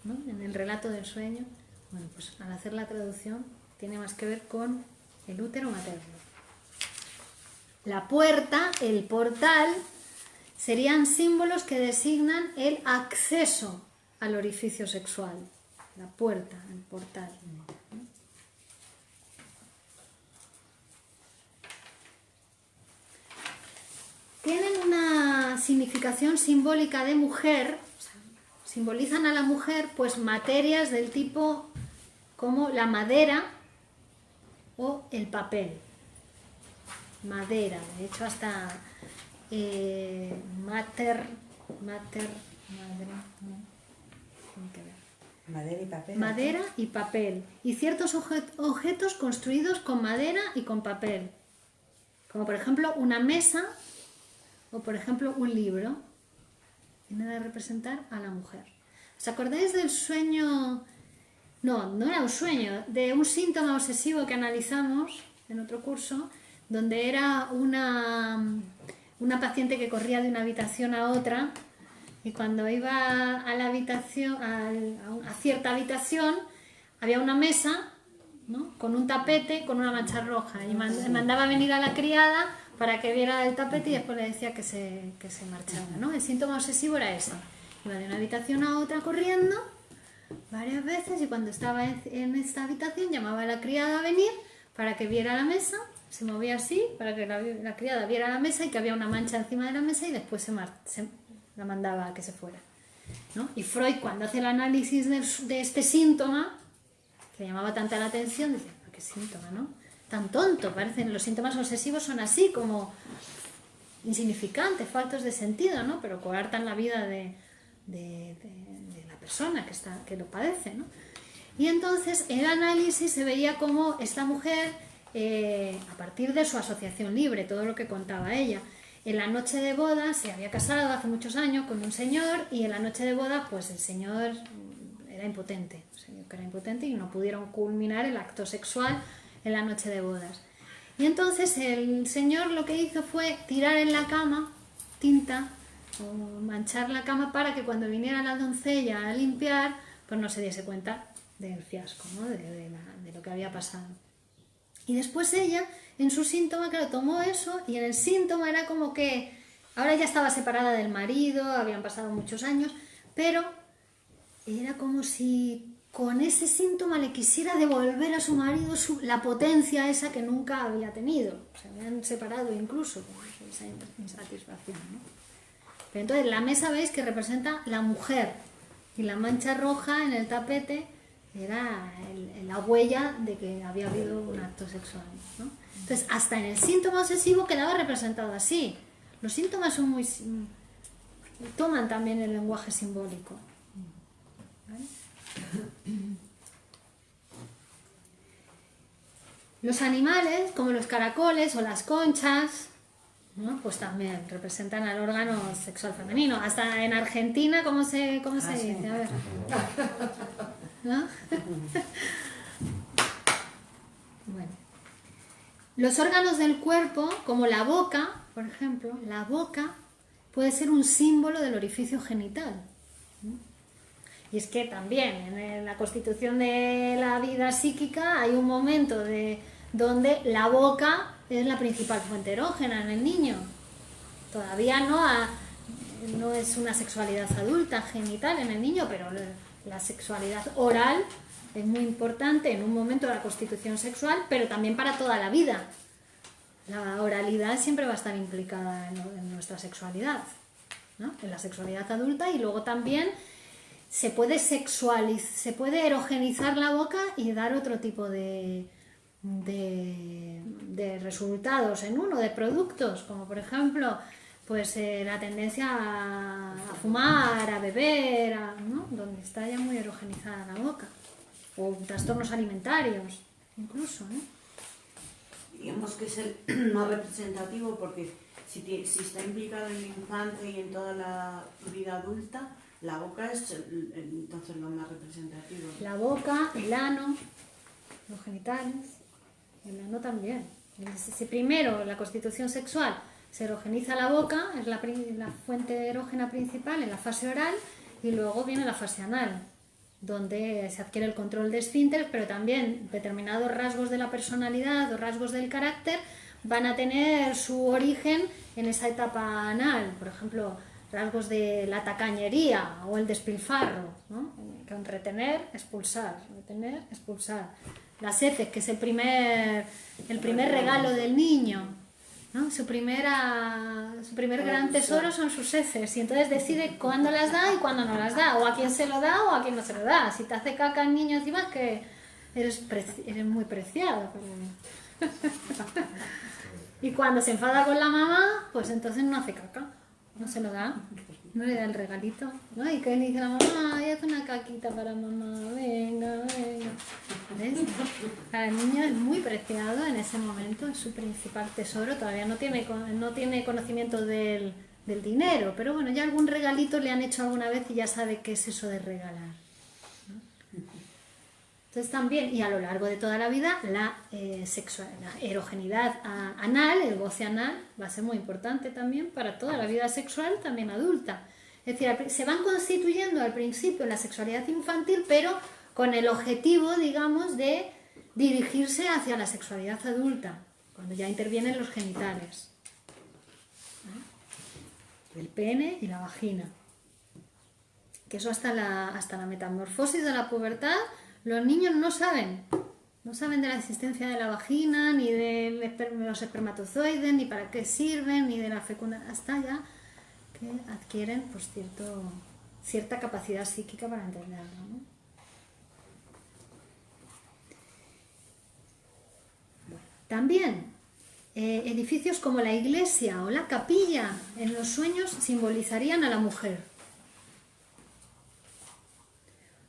¿no? En el relato del sueño. Bueno, pues al hacer la traducción tiene más que ver con el útero materno. La puerta, el portal, serían símbolos que designan el acceso al orificio sexual, la puerta, el portal. Tienen una significación simbólica de mujer, o sea, simbolizan a la mujer pues materias del tipo como la madera o el papel. Madera, de hecho hasta madre, no, tiene que ver. Madera y papel. Madera y papel. Y ciertos objetos construidos con madera y con papel. Como por ejemplo una mesa o por ejemplo un libro. Viene a representar a la mujer. ¿Os acordáis del sueño? No era un sueño, de un síntoma obsesivo que analizamos en otro curso, donde era una paciente que corría de una habitación a otra y cuando iba a la habitación, a cierta habitación, había una mesa, ¿no?, con un tapete con una mancha roja y mandaba a venir a la criada para que viera el tapete y después le decía que se marchara, ¿no? El síntoma obsesivo era ese. Iba de una habitación a otra corriendo varias veces y cuando estaba en esta habitación llamaba a la criada a venir para que viera la mesa, se movía así para que la criada viera la mesa y que había una mancha encima de la mesa y después la mandaba a que se fuera, ¿no? Y Freud, cuando hace el análisis de este síntoma, que llamaba tanta la atención, decía, ¿qué síntoma, no? Tan tonto, parecen, los síntomas obsesivos son así, como insignificantes, faltos de sentido, ¿no? Pero coartan la vida de la persona que lo padece, ¿no? Y entonces el análisis se veía como esta mujer, a partir de su asociación libre, todo lo que contaba ella, en la noche de boda se había casado hace muchos años con un señor y en la noche de boda pues el señor era impotente, y no pudieron culminar el acto sexual en la noche de bodas. Y entonces el señor lo que hizo fue tirar en la cama tinta o manchar la cama para que cuando viniera la doncella a limpiar pues no se diese cuenta del fiasco, ¿no?, de lo que había pasado. Y después ella, en su síntoma, claro, tomó eso y en el síntoma era como que ahora ya estaba separada del marido, habían pasado muchos años, pero era como si con ese síntoma le quisiera devolver a su marido la potencia esa que nunca había tenido. Se habían separado incluso con esa insatisfacción, ¿no? Pero entonces la mesa, veis que representa la mujer y la mancha roja en el tapete era la huella de que había habido un acto sexual, ¿no? Entonces hasta en el síntoma obsesivo quedaba representado así. Los síntomas son toman también el lenguaje simbólico, ¿vale? Los animales, como los caracoles o las conchas, ¿no?, pues también representan al órgano sexual femenino. Hasta en Argentina, ¿cómo se dice? A ver. ¿No? Bueno. Los órganos del cuerpo, como la boca, por ejemplo, la boca puede ser un símbolo del orificio genital. Y es que también en la constitución de la vida psíquica hay un momento donde la boca es la principal fuente erógena en el niño. Todavía no es una sexualidad adulta genital en el niño, pero la sexualidad oral es muy importante en un momento de la constitución sexual, pero también para toda la vida. La oralidad siempre va a estar implicada en nuestra sexualidad, ¿no?, en la sexualidad adulta, y luego también se puede erogenizar la boca y dar otro tipo de resultados en uno, de productos, como por ejemplo pues la tendencia a fumar, a beber, ¿no?, donde está ya muy erogenizada la boca, o trastornos alimentarios incluso, ¿no? Digamos que es el más representativo porque si está implicado en la infancia y en toda la vida adulta, la boca es entonces lo más representativo. La boca, el ano, los genitales, el ano también. Si primero la constitución sexual se erogeniza la boca, es la fuente erógena principal en la fase oral, y luego viene la fase anal, donde se adquiere el control de esfínteres, pero también determinados rasgos de la personalidad o rasgos del carácter van a tener su origen en esa etapa anal. Por ejemplo, rasgos de la tacañería o el despilfarro, ¿no? Con retener, expulsar, las heces, que es el primer regalo del niño, ¿no? Su primer gran tesoro son sus heces, y entonces decide cuándo las da y cuándo no las da, o a quién se lo da o a quién no se lo da. Si te hace caca el niño encima es que eres muy preciado. Y cuando se enfada con la mamá, pues entonces no hace caca, no se lo da, no le da el regalito, ¿no? Y que le dice a la mamá, ay, haz una caquita para mamá, venga. ¿Ves? Para el niño es muy preciado en ese momento, es su principal tesoro, todavía no tiene conocimiento del dinero, pero bueno, ya algún regalito le han hecho alguna vez y ya sabe qué es eso de regalar, ¿no? Entonces también, y a lo largo de toda la vida, la erogenidad anal, el goce anal, va a ser muy importante también para toda la vida sexual, también adulta. Es decir, se van constituyendo al principio en la sexualidad infantil, pero con el objetivo, digamos, de dirigirse hacia la sexualidad adulta, cuando ya intervienen los genitales, ¿no? El pene y la vagina. Que eso hasta la metamorfosis de la pubertad, los niños no saben de la existencia de la vagina, ni de los espermatozoides, ni para qué sirven, ni de la fecundación, hasta ya que adquieren pues cierta capacidad psíquica para entenderlo, ¿no? También edificios como la iglesia o la capilla en los sueños simbolizarían a la mujer.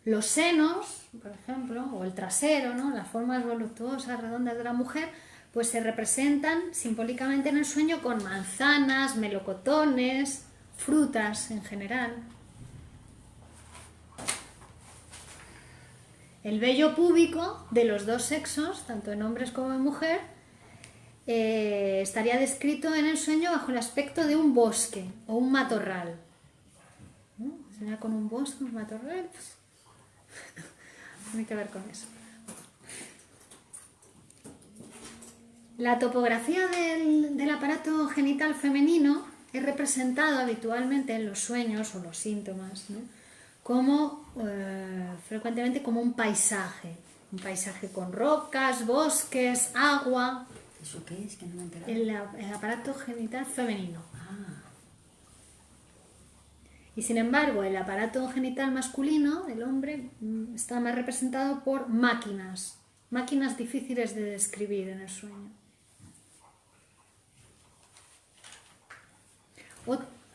Los senos, por ejemplo, o el trasero, ¿no? Las formas voluptuosas, redondas de la mujer, pues se representan simbólicamente en el sueño con manzanas, melocotones, frutas en general. El vello púbico de los dos sexos, tanto en hombres como en mujer, estaría descrito en el sueño bajo el aspecto de un bosque o un matorral, ¿no? Soñar con un bosque, un matorral, pues tiene que ver con eso. La topografía del aparato genital femenino es representado habitualmente en los sueños o los síntomas, ¿no? Frecuentemente como un paisaje con rocas, bosques, agua. ¿Eso qué es? Que no me he enterado. El aparato genital femenino. Ah, Y sin embargo, el aparato genital masculino, el hombre, está más representado por máquinas difíciles de describir en el sueño.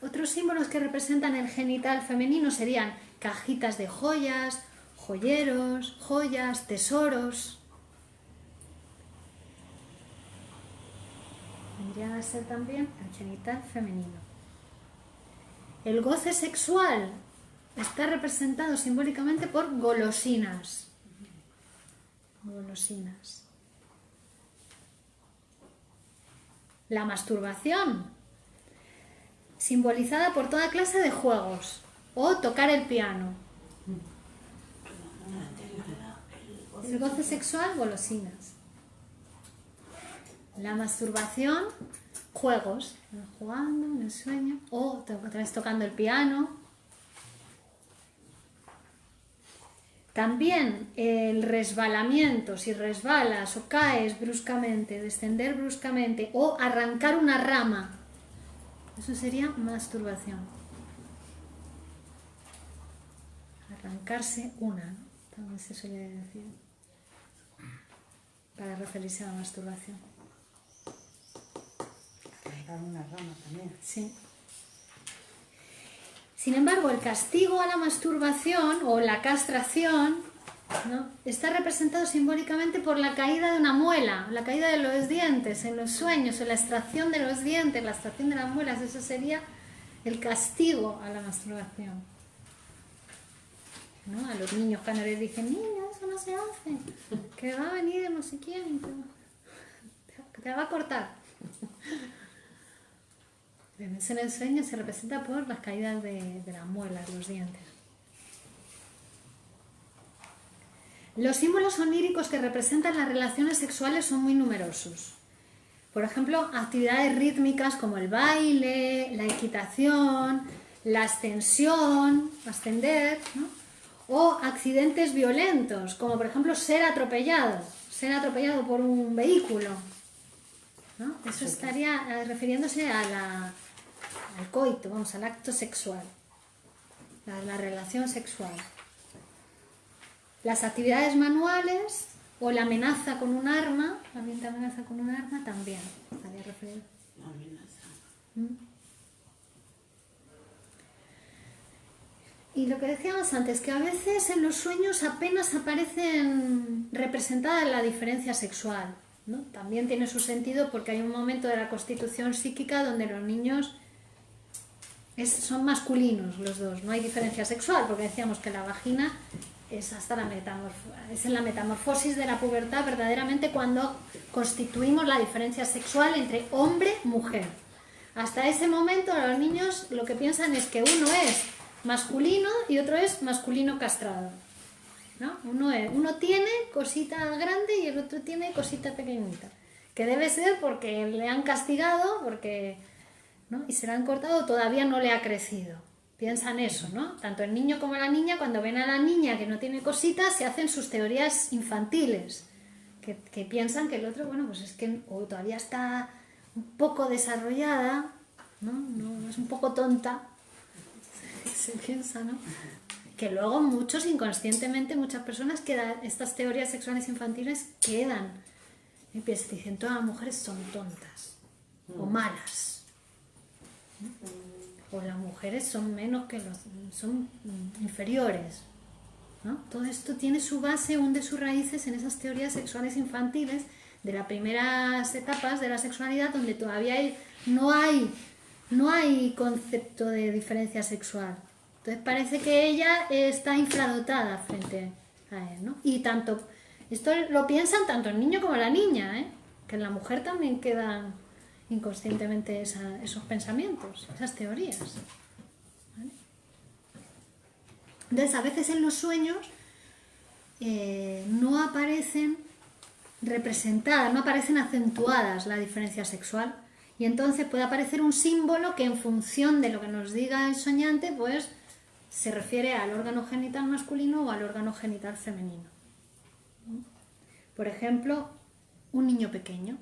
Otros símbolos que representan el genital femenino serían cajitas de joyas, joyeros, joyas, tesoros. Vendría a ser también el genital femenino. El goce sexual está representado simbólicamente por golosinas. Golosinas. La masturbación, simbolizada por toda clase de juegos, o tocar el piano. El goce sexual, golosinas. La masturbación, juegos, jugando en el sueño, o otra vez tocando el piano. También el resbalamiento, si resbalas o caes bruscamente, descender bruscamente, o arrancar una rama. Eso sería masturbación. Arrancarse una, ¿no? También se suele decir para referirse a la masturbación. arrancar una rama también. Sí. Sin embargo, el castigo a la masturbación o la castración, ¿no?, está representado simbólicamente por la caída de una muela, la caída de los dientes en los sueños, o la extracción de los dientes, la extracción de las muelas. Eso sería el castigo a la masturbación, ¿no? A los niños cuando les dicen, niña, eso no se hace, que va a venir no sé quién, que te va a cortar. En el sueño se representa por las caídas de las muelas, los dientes. Los símbolos oníricos que representan las relaciones sexuales son muy numerosos. Por ejemplo, actividades rítmicas como el baile, la equitación, la ascensión, ascender, ¿no? O accidentes violentos, como por ejemplo ser atropellado por un vehículo, ¿no? Eso estaría refiriéndose al coito, vamos, al acto sexual, a la relación sexual. Las actividades manuales o la amenaza con un arma, también te amenaza con un arma, también estaría referido. La amenaza. Y lo que decíamos antes, que a veces en los sueños apenas aparecen representada la diferencia sexual, ¿no? También tiene su sentido porque hay un momento de la constitución psíquica donde los niños son masculinos los dos, no hay diferencia sexual, porque decíamos que la vagina es hasta es en la metamorfosis de la pubertad verdaderamente cuando constituimos la diferencia sexual entre hombre y mujer. Hasta ese momento los niños lo que piensan es que uno es masculino y otro es masculino castrado, ¿no? Uno tiene cosita grande y el otro tiene cosita pequeñita, que debe ser porque le han castigado, ¿no? Y se le han cortado, todavía no le ha crecido. Piensan eso, ¿no? Tanto el niño como la niña, cuando ven a la niña que no tiene cositas, se hacen sus teorías infantiles, que piensan que el otro, bueno, pues es que o todavía está un poco desarrollada, ¿no? No es un poco tonta, se piensa, ¿no? Que luego muchos inconscientemente, muchas personas estas teorías sexuales infantiles quedan. Y dicen, todas las mujeres son tontas o malas, ¿no? O las mujeres son menos que son inferiores, ¿no? Todo esto tiene su base, hunde sus raíces en esas teorías sexuales infantiles de las primeras etapas de la sexualidad, donde todavía no hay concepto de diferencia sexual. Entonces parece que ella está infradotada frente a él, ¿no? Y esto lo piensan tanto el niño como la niña, ¿eh? Que en la mujer también quedan inconscientemente esos pensamientos, esas teorías, ¿vale? Entonces a veces en los sueños no aparecen representadas, no aparecen acentuadas la diferencia sexual, y entonces puede aparecer un símbolo que en función de lo que nos diga el soñante, pues se refiere al órgano genital masculino o al órgano genital femenino. Por ejemplo, un niño pequeño,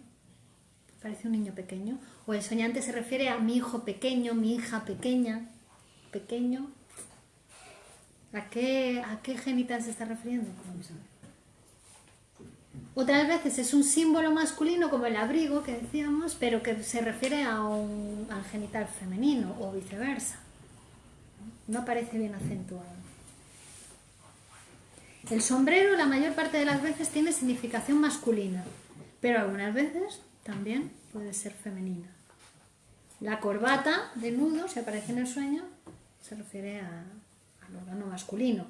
parece un niño pequeño, o el soñante se refiere a mi hijo pequeño, mi hija pequeña, pequeño. ¿A qué genital se está refiriendo? Otras veces es un símbolo masculino como el abrigo que decíamos, pero que se refiere al genital femenino o viceversa. No aparece bien acentuado. El sombrero la mayor parte de las veces tiene significación masculina, pero algunas veces también puede ser femenina. La corbata de nudo, si aparece en el sueño, se refiere al órgano masculino.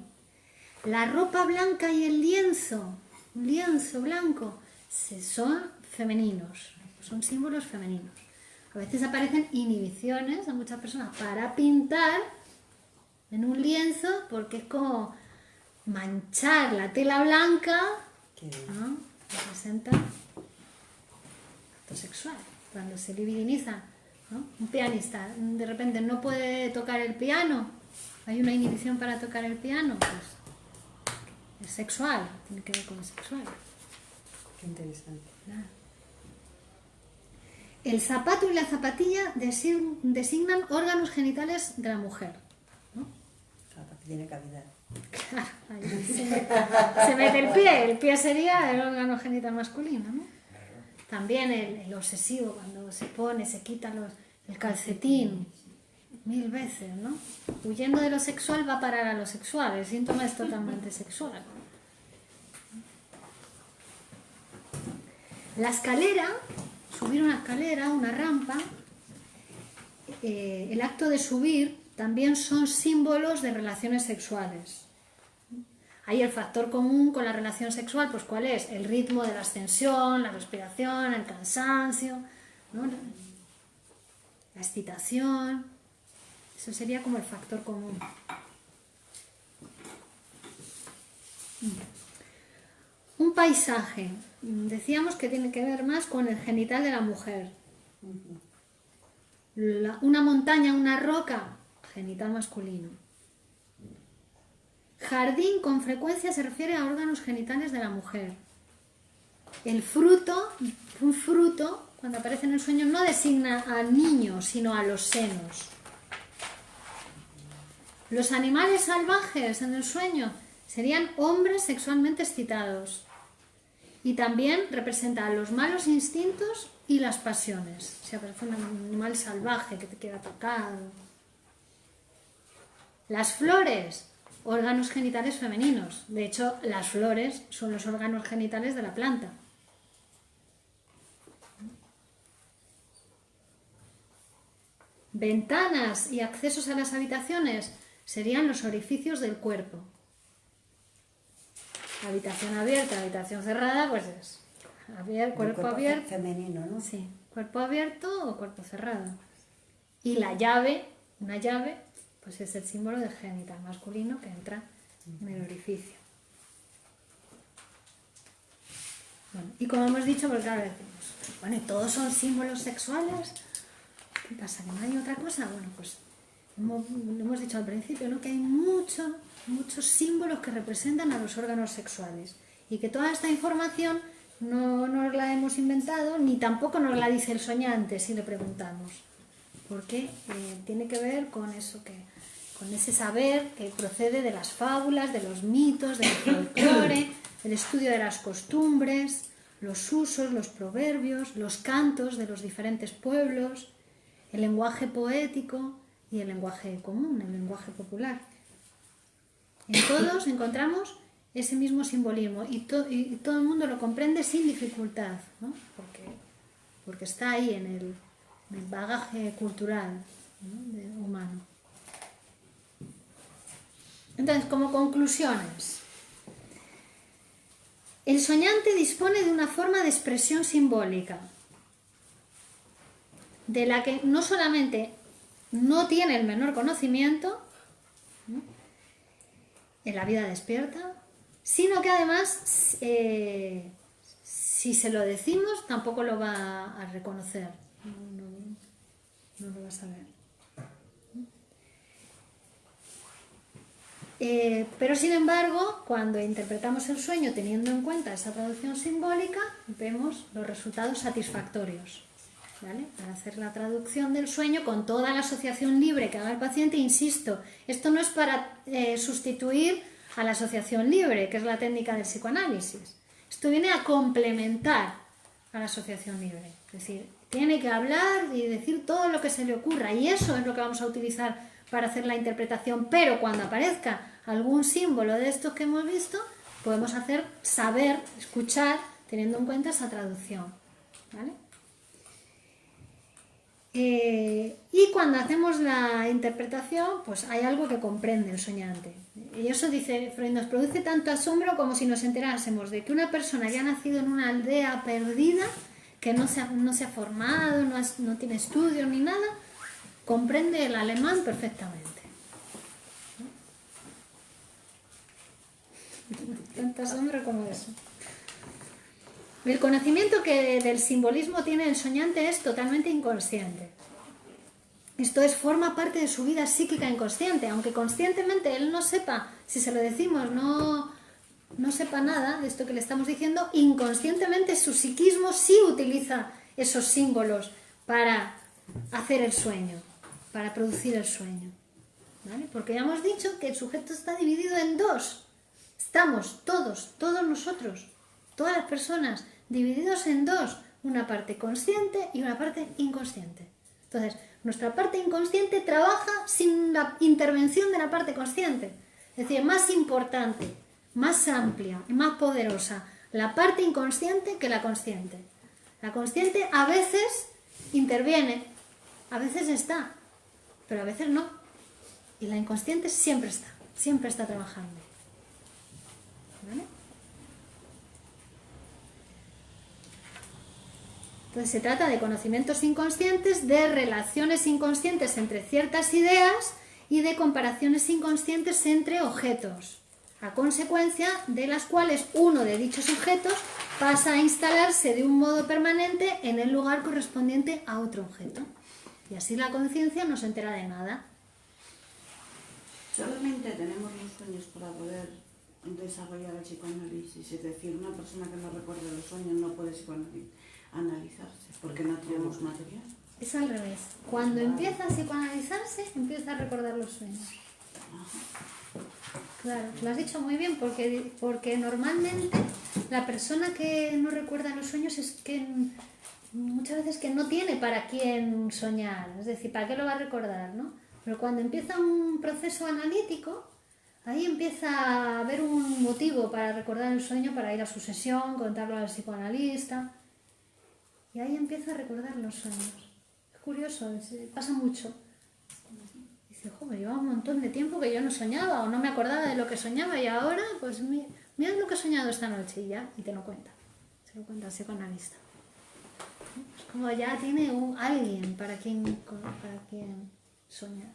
La ropa blanca y el lienzo, un lienzo blanco, son femeninos, son símbolos femeninos. A veces aparecen inhibiciones a muchas personas para pintar en un lienzo porque es como manchar la tela blanca, ¿no? Representa acto sexual, cuando se libidiniza, ¿no? Un pianista de repente no puede tocar el piano, hay una inhibición para tocar el piano, pues es sexual, tiene que ver con lo sexual. Qué interesante. Claro. El zapato y la zapatilla designan órganos genitales de la mujer, ¿no? Tiene cavidad. Claro, ahí se mete el pie sería el órgano genital masculino, ¿no? También el obsesivo, cuando se quita el calcetín 1000 veces, ¿no? Huyendo de lo sexual va a parar a lo sexual, el síntoma es totalmente sexual. La escalera, subir una escalera, una rampa, el acto de subir también son símbolos de relaciones sexuales. Hay el factor común con la relación sexual, pues ¿cuál es? El ritmo de la ascensión, la respiración, el cansancio, ¿no? La excitación. Eso sería como el factor común. Un paisaje. Decíamos que tiene que ver más con el genital de la mujer. Una montaña, una roca, genital masculino. Jardín con frecuencia se refiere a órganos genitales de la mujer. El fruto, un fruto, cuando aparece en el sueño, no designa al niño, sino a los senos. Los animales salvajes en el sueño serían hombres sexualmente excitados. Y también representa a los malos instintos y las pasiones. Si aparece un animal salvaje que te quiera tocar. Las flores, órganos genitales femeninos. De hecho, las flores son los órganos genitales de la planta. Ventanas y accesos a las habitaciones serían los orificios del cuerpo. Habitación abierta, habitación cerrada, pues es cuerpo abierto. Femenino, ¿no? Sí, cuerpo abierto o cuerpo cerrado. Y la llave, una llave, pues es el símbolo del genital masculino que entra en el orificio. Bueno, y como hemos dicho, porque claro, decimos, bueno, ¿y todos son símbolos sexuales? ¿Qué pasa? ¿Que no hay otra cosa? Bueno, pues lo hemos dicho al principio, ¿no? Que hay muchos símbolos que representan a los órganos sexuales y que toda esta información no nos la hemos inventado ni tampoco nos la dice el soñante si le preguntamos, porque tiene que ver con eso con ese saber que procede de las fábulas, de los mitos, del folclore, el estudio de las costumbres, los usos, los proverbios, los cantos de los diferentes pueblos, el lenguaje poético y el lenguaje común, el lenguaje popular. En todos encontramos ese mismo simbolismo y todo el mundo lo comprende sin dificultad, ¿no? Porque está ahí en el bagaje cultural, ¿no? Humano. Entonces, como conclusiones, el soñante dispone de una forma de expresión simbólica, de la que no solamente no tiene el menor conocimiento, ¿no?, en la vida despierta, sino que además, si se lo decimos, tampoco lo va a reconocer, no lo va a saber. Pero sin embargo, cuando interpretamos el sueño teniendo en cuenta esa traducción simbólica, vemos los resultados satisfactorios, ¿vale? Para hacer la traducción del sueño con toda la asociación libre que haga el paciente, insisto, esto no es para sustituir a la asociación libre, que es la técnica del psicoanálisis. Esto viene a complementar a la asociación libre. Es decir, tiene que hablar y decir todo lo que se le ocurra, y eso es lo que vamos a utilizar para hacer la interpretación, pero cuando aparezca algún símbolo de estos que hemos visto, podemos hacer saber, escuchar, teniendo en cuenta esa traducción, ¿vale? Y cuando hacemos la interpretación, pues hay algo que comprende el soñante. Y eso, dice Freud, nos produce tanto asombro como si nos enterásemos de que una persona que ha nacido en una aldea perdida, que no se ha formado, no tiene estudios ni nada, comprende el alemán perfectamente. Tanto asombro como eso. El conocimiento que del simbolismo tiene el soñante es totalmente inconsciente. Esto es, forma parte de su vida psíquica inconsciente, aunque conscientemente él no sepa, si se lo decimos, no sepa nada de esto que le estamos diciendo, inconscientemente su psiquismo sí utiliza esos símbolos para hacer el sueño, para producir el sueño, ¿vale? Porque ya hemos dicho que el sujeto está dividido en dos. Estamos todos nosotros, todas las personas, divididos en dos, una parte consciente y una parte inconsciente. Entonces, nuestra parte inconsciente trabaja sin la intervención de la parte consciente. Es decir, más importante, más amplia y más poderosa la parte inconsciente que la consciente. La consciente a veces interviene, a veces está, pero a veces no. Y la inconsciente siempre está trabajando. ¿Vale? Entonces se trata de conocimientos inconscientes, de relaciones inconscientes entre ciertas ideas y de comparaciones inconscientes entre objetos, a consecuencia de las cuales uno de dichos objetos pasa a instalarse de un modo permanente en el lugar correspondiente a otro objeto. Y así la conciencia no se entera de nada. Solamente tenemos los sueños para poder desarrollar el psicoanálisis. Es decir, una persona que no recuerda los sueños no puede psicoanalizarse porque no tenemos material. Es al revés. Cuando empieza a psicoanalizarse, empieza a recordar los sueños. Claro, lo has dicho muy bien, porque normalmente la persona que no recuerda los sueños es que muchas veces que no tiene para quién soñar, es decir, ¿para qué lo va a recordar, no? Pero cuando empieza un proceso analítico, ahí empieza a haber un motivo para recordar el sueño, para ir a su sesión, contarlo al psicoanalista, y ahí empieza a recordar los sueños. Es curioso, pasa mucho. Dice, joder, llevaba un montón de tiempo que yo no soñaba o no me acordaba de lo que soñaba y ahora, pues mira lo que he soñado esta noche y ya, y te lo cuenta. Se lo cuenta el psicoanalista. Es como ya tiene alguien para quien soñar.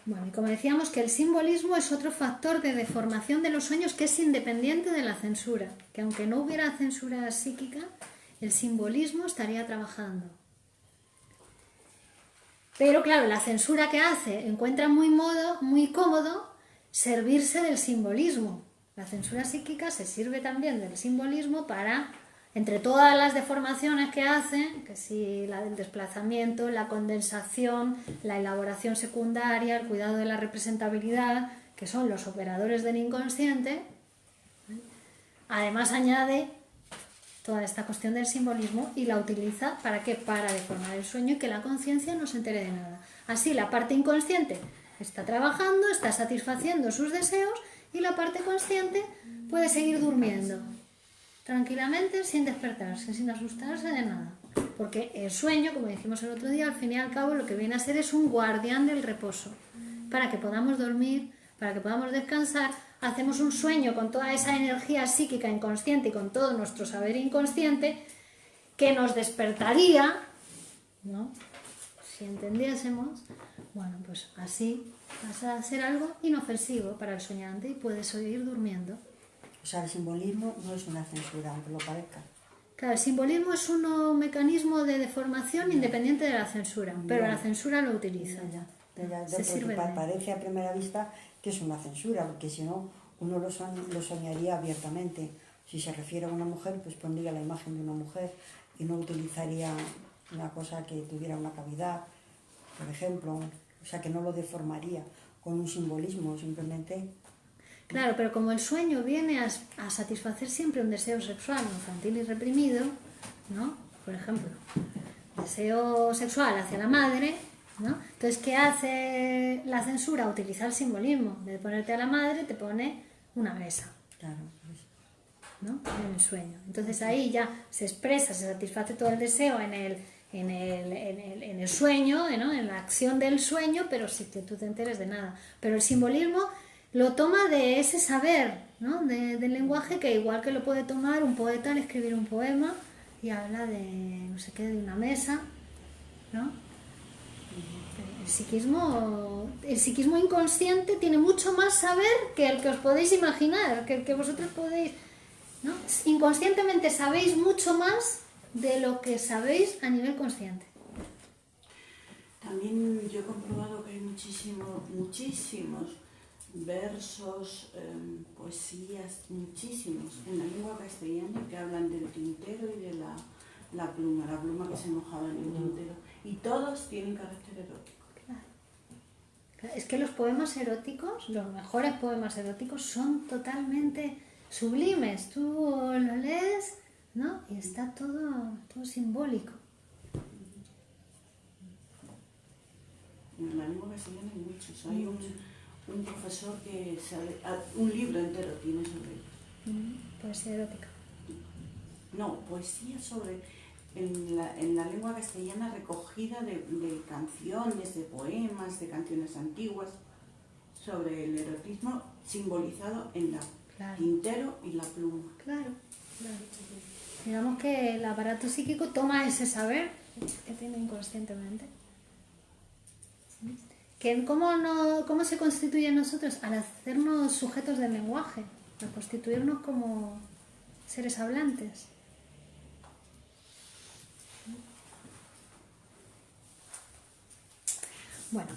Bueno, y como decíamos que el simbolismo es otro factor de deformación de los sueños que es independiente de la censura, que aunque no hubiera censura psíquica, el simbolismo estaría trabajando. Pero claro, la censura que hace encuentra muy cómodo servirse del simbolismo. La censura psíquica se sirve también del simbolismo para, entre todas las deformaciones que hacen, que si la del desplazamiento, la condensación, la elaboración secundaria, el cuidado de la representabilidad, que son los operadores del inconsciente, además añade toda esta cuestión del simbolismo y la utiliza ¿para qué? Para deformar el sueño y que la conciencia no se entere de nada. Así la parte inconsciente está trabajando, está satisfaciendo sus deseos y la parte consciente puede seguir durmiendo tranquilamente sin despertarse, sin asustarse de nada. Porque el sueño, como dijimos el otro día, al fin y al cabo lo que viene a ser es un guardián del reposo. Para que podamos dormir, para que podamos descansar, hacemos un sueño con toda esa energía psíquica inconsciente y con todo nuestro saber inconsciente que nos despertaría, ¿no? Si entendiésemos, bueno, pues así pasa a ser algo inofensivo para el soñante y puede seguir durmiendo. O sea, el simbolismo no es una censura, aunque lo parezca. Claro, el simbolismo es un mecanismo de deformación independiente de la censura, pero la censura lo utiliza. Se sirve de él. Parece a primera vista que es una censura, porque si no, uno lo soñaría abiertamente. Si se refiere a una mujer, pues pondría la imagen de una mujer y no utilizaría una cosa que tuviera una cavidad, por ejemplo. O sea, que no lo deformaría con un simbolismo, simplemente. Claro, pero como el sueño viene a satisfacer siempre un deseo sexual infantil y reprimido, ¿no? Por ejemplo, deseo sexual hacia la madre, ¿no? Entonces, ¿qué hace la censura? Utilizar el simbolismo. De ponerte a la madre, te pone una mesa. Claro. ¿No? En el sueño. Entonces ahí ya se expresa, se satisface todo el deseo en el sueño, ¿no? En la acción del sueño, pero sin que tú te enteres de nada. Pero el simbolismo lo toma de ese saber, ¿no? Del lenguaje, que igual que lo puede tomar un poeta al escribir un poema y habla de no sé qué, de una mesa, ¿no? El psiquismo inconsciente tiene mucho más saber que el que os podéis imaginar, que el que vosotros podéis, ¿no? Inconscientemente sabéis mucho más de lo que sabéis a nivel consciente. También yo he comprobado que hay muchísimos versos, poesías, muchísimos en la lengua castellana que hablan del tintero y de la pluma que se mojaba en el tintero, y todos tienen carácter erótico. Claro. Es que los poemas eróticos, los mejores poemas eróticos, son totalmente sublimes. Tú lo lees, ¿no? Y está todo simbólico. En la lengua castellana hay muchos. Hay un profesor que sabe, un libro entero tiene sobre ello. Poesía erótica. No, poesía sobre, en la lengua castellana, recogida de canciones, de poemas, de canciones antiguas, sobre el erotismo simbolizado en la tintero y la pluma. Claro. Digamos que el aparato psíquico toma ese saber que tiene inconscientemente. ¿Cómo se constituye en nosotros? Al hacernos sujetos del lenguaje, al constituirnos como seres hablantes. Bueno.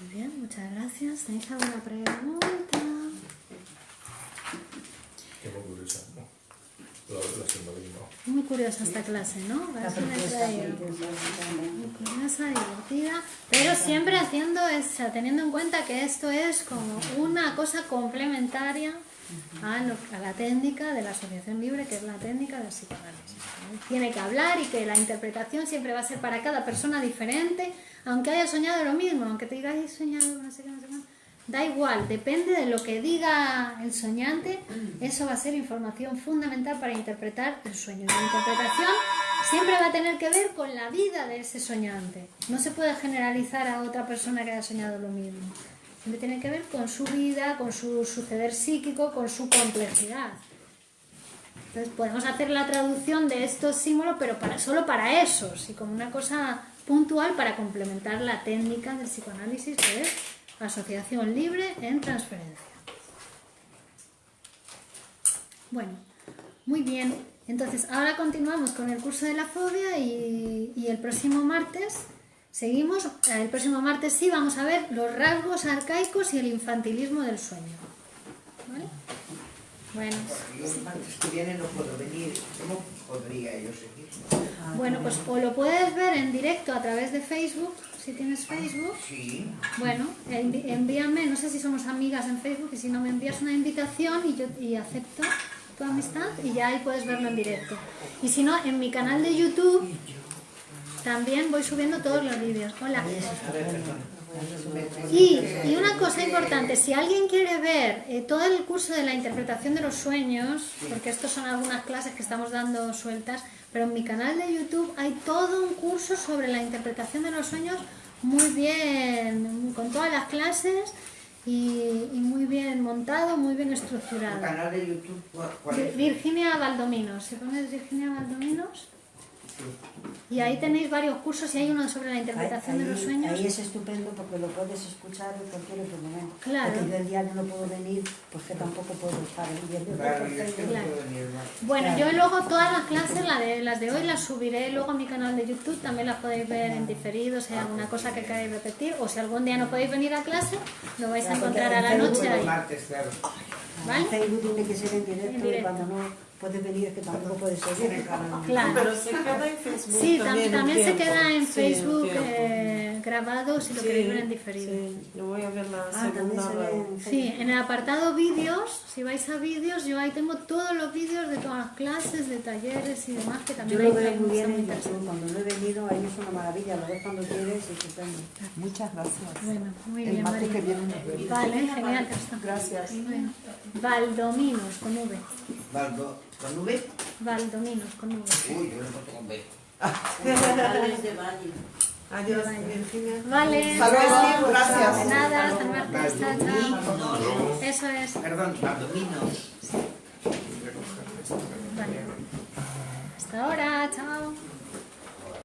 Muy bien, muchas gracias. ¿Tenéis alguna pregunta? Qué muy curiosa, ¿no? Lo simbolismo. Muy curiosa esta clase, ¿no? Está Eso me he preciosa, traído. Muy curiosa, divertida, pero siempre haciendo, o sea, teniendo en cuenta que esto es como una cosa complementaria a la técnica de la asociación libre, que es la técnica del psicoanálisis, ¿no? Tiene que hablar y que la interpretación siempre va a ser para cada persona diferente, aunque haya soñado lo mismo, aunque te diga, he soñado no sé qué, no sé qué. Da igual, depende de lo que diga el soñante, eso va a ser información fundamental para interpretar el sueño. Y la interpretación siempre va a tener que ver con la vida de ese soñante. No se puede generalizar a otra persona que haya soñado lo mismo. Siempre tiene que ver con su vida, con su suceder psíquico, con su complejidad. Entonces podemos hacer la traducción de estos símbolos, pero solo para esos, y como una cosa puntual para complementar la técnica del psicoanálisis, que es asociación libre en transferencia. Bueno, muy bien. Entonces, ahora continuamos con el curso de la fobia y el próximo martes seguimos. El próximo martes sí vamos a ver los rasgos arcaicos y el infantilismo del sueño. ¿Vale? Bueno. Los martes que viene no puedo venir. ¿Cómo podría yo seguir? Bueno, pues o lo puedes ver en directo a través de Facebook, si tienes Facebook. Sí. Bueno, envíame, no sé si somos amigas en Facebook, y si no me envías una invitación y acepto tu amistad y ya ahí puedes verlo en directo. Y si no, en mi canal de YouTube también voy subiendo todos los vídeos. Hola. Y una cosa importante, si alguien quiere ver todo el curso de la interpretación de los sueños, porque estos son algunas clases que estamos dando sueltas, pero en mi canal de YouTube hay todo un curso sobre la interpretación de los sueños muy bien, con todas las clases y muy bien montado, muy bien ¿El estructurado. canal de YouTube cuál es? Virginia Valdominos, si pones Virginia Valdominos, y ahí tenéis varios cursos y hay uno sobre la interpretación de los sueños. Ahí es estupendo porque lo puedes escuchar en cualquier otro momento. Claro. Porque yo el día no puedo venir, pues que tampoco puedo estar el viernes. Claro, yo es que no Claro. puedo venir más. Bueno, yo luego todas las clases, las de hoy, las subiré luego a mi canal de YouTube, también las podéis ver en diferido, si hay alguna cosa que queráis repetir, o si algún día no podéis venir a clase, lo vais a encontrar a la noche Los ahí. martes, claro. ¿Vale? Facebook tiene que ser en directo, En directo. y cuando no puedes venir es que tampoco puedes seguir. Claro. Pero se queda en Facebook. Sí, también, también un se tiempo. queda en Sí, Facebook un tiempo. grabado si lo Sí, queréis ver en diferido. Sí, yo voy a ver la También segunda se ve luego. en Sí, Facebook. en el apartado vídeos, si vais a vídeos, yo ahí tengo todos los vídeos de todas las clases, de talleres y demás, que Yo también lo hay veo muy bien muy en interesantes. YouTube, cuando no he venido, ahí es una maravilla, lo ves cuando quieres y estupendo. Muchas gracias. Bueno, muy El bien, martes que María. viene nos vemos. Vale, genial. Gracias. Bueno. Valdominos, con V. Valdo, ¿con V? Valdominos, con V. Uy, yo lo pongo con B. González de Valle. Adiós, Vale. Virginia. Vale. Hasta luego, De gracias. nada, hasta el martes. Chao, chao. Valdominos. Eso es. Perdón, Valdominos. Vale. Hasta ahora, chao.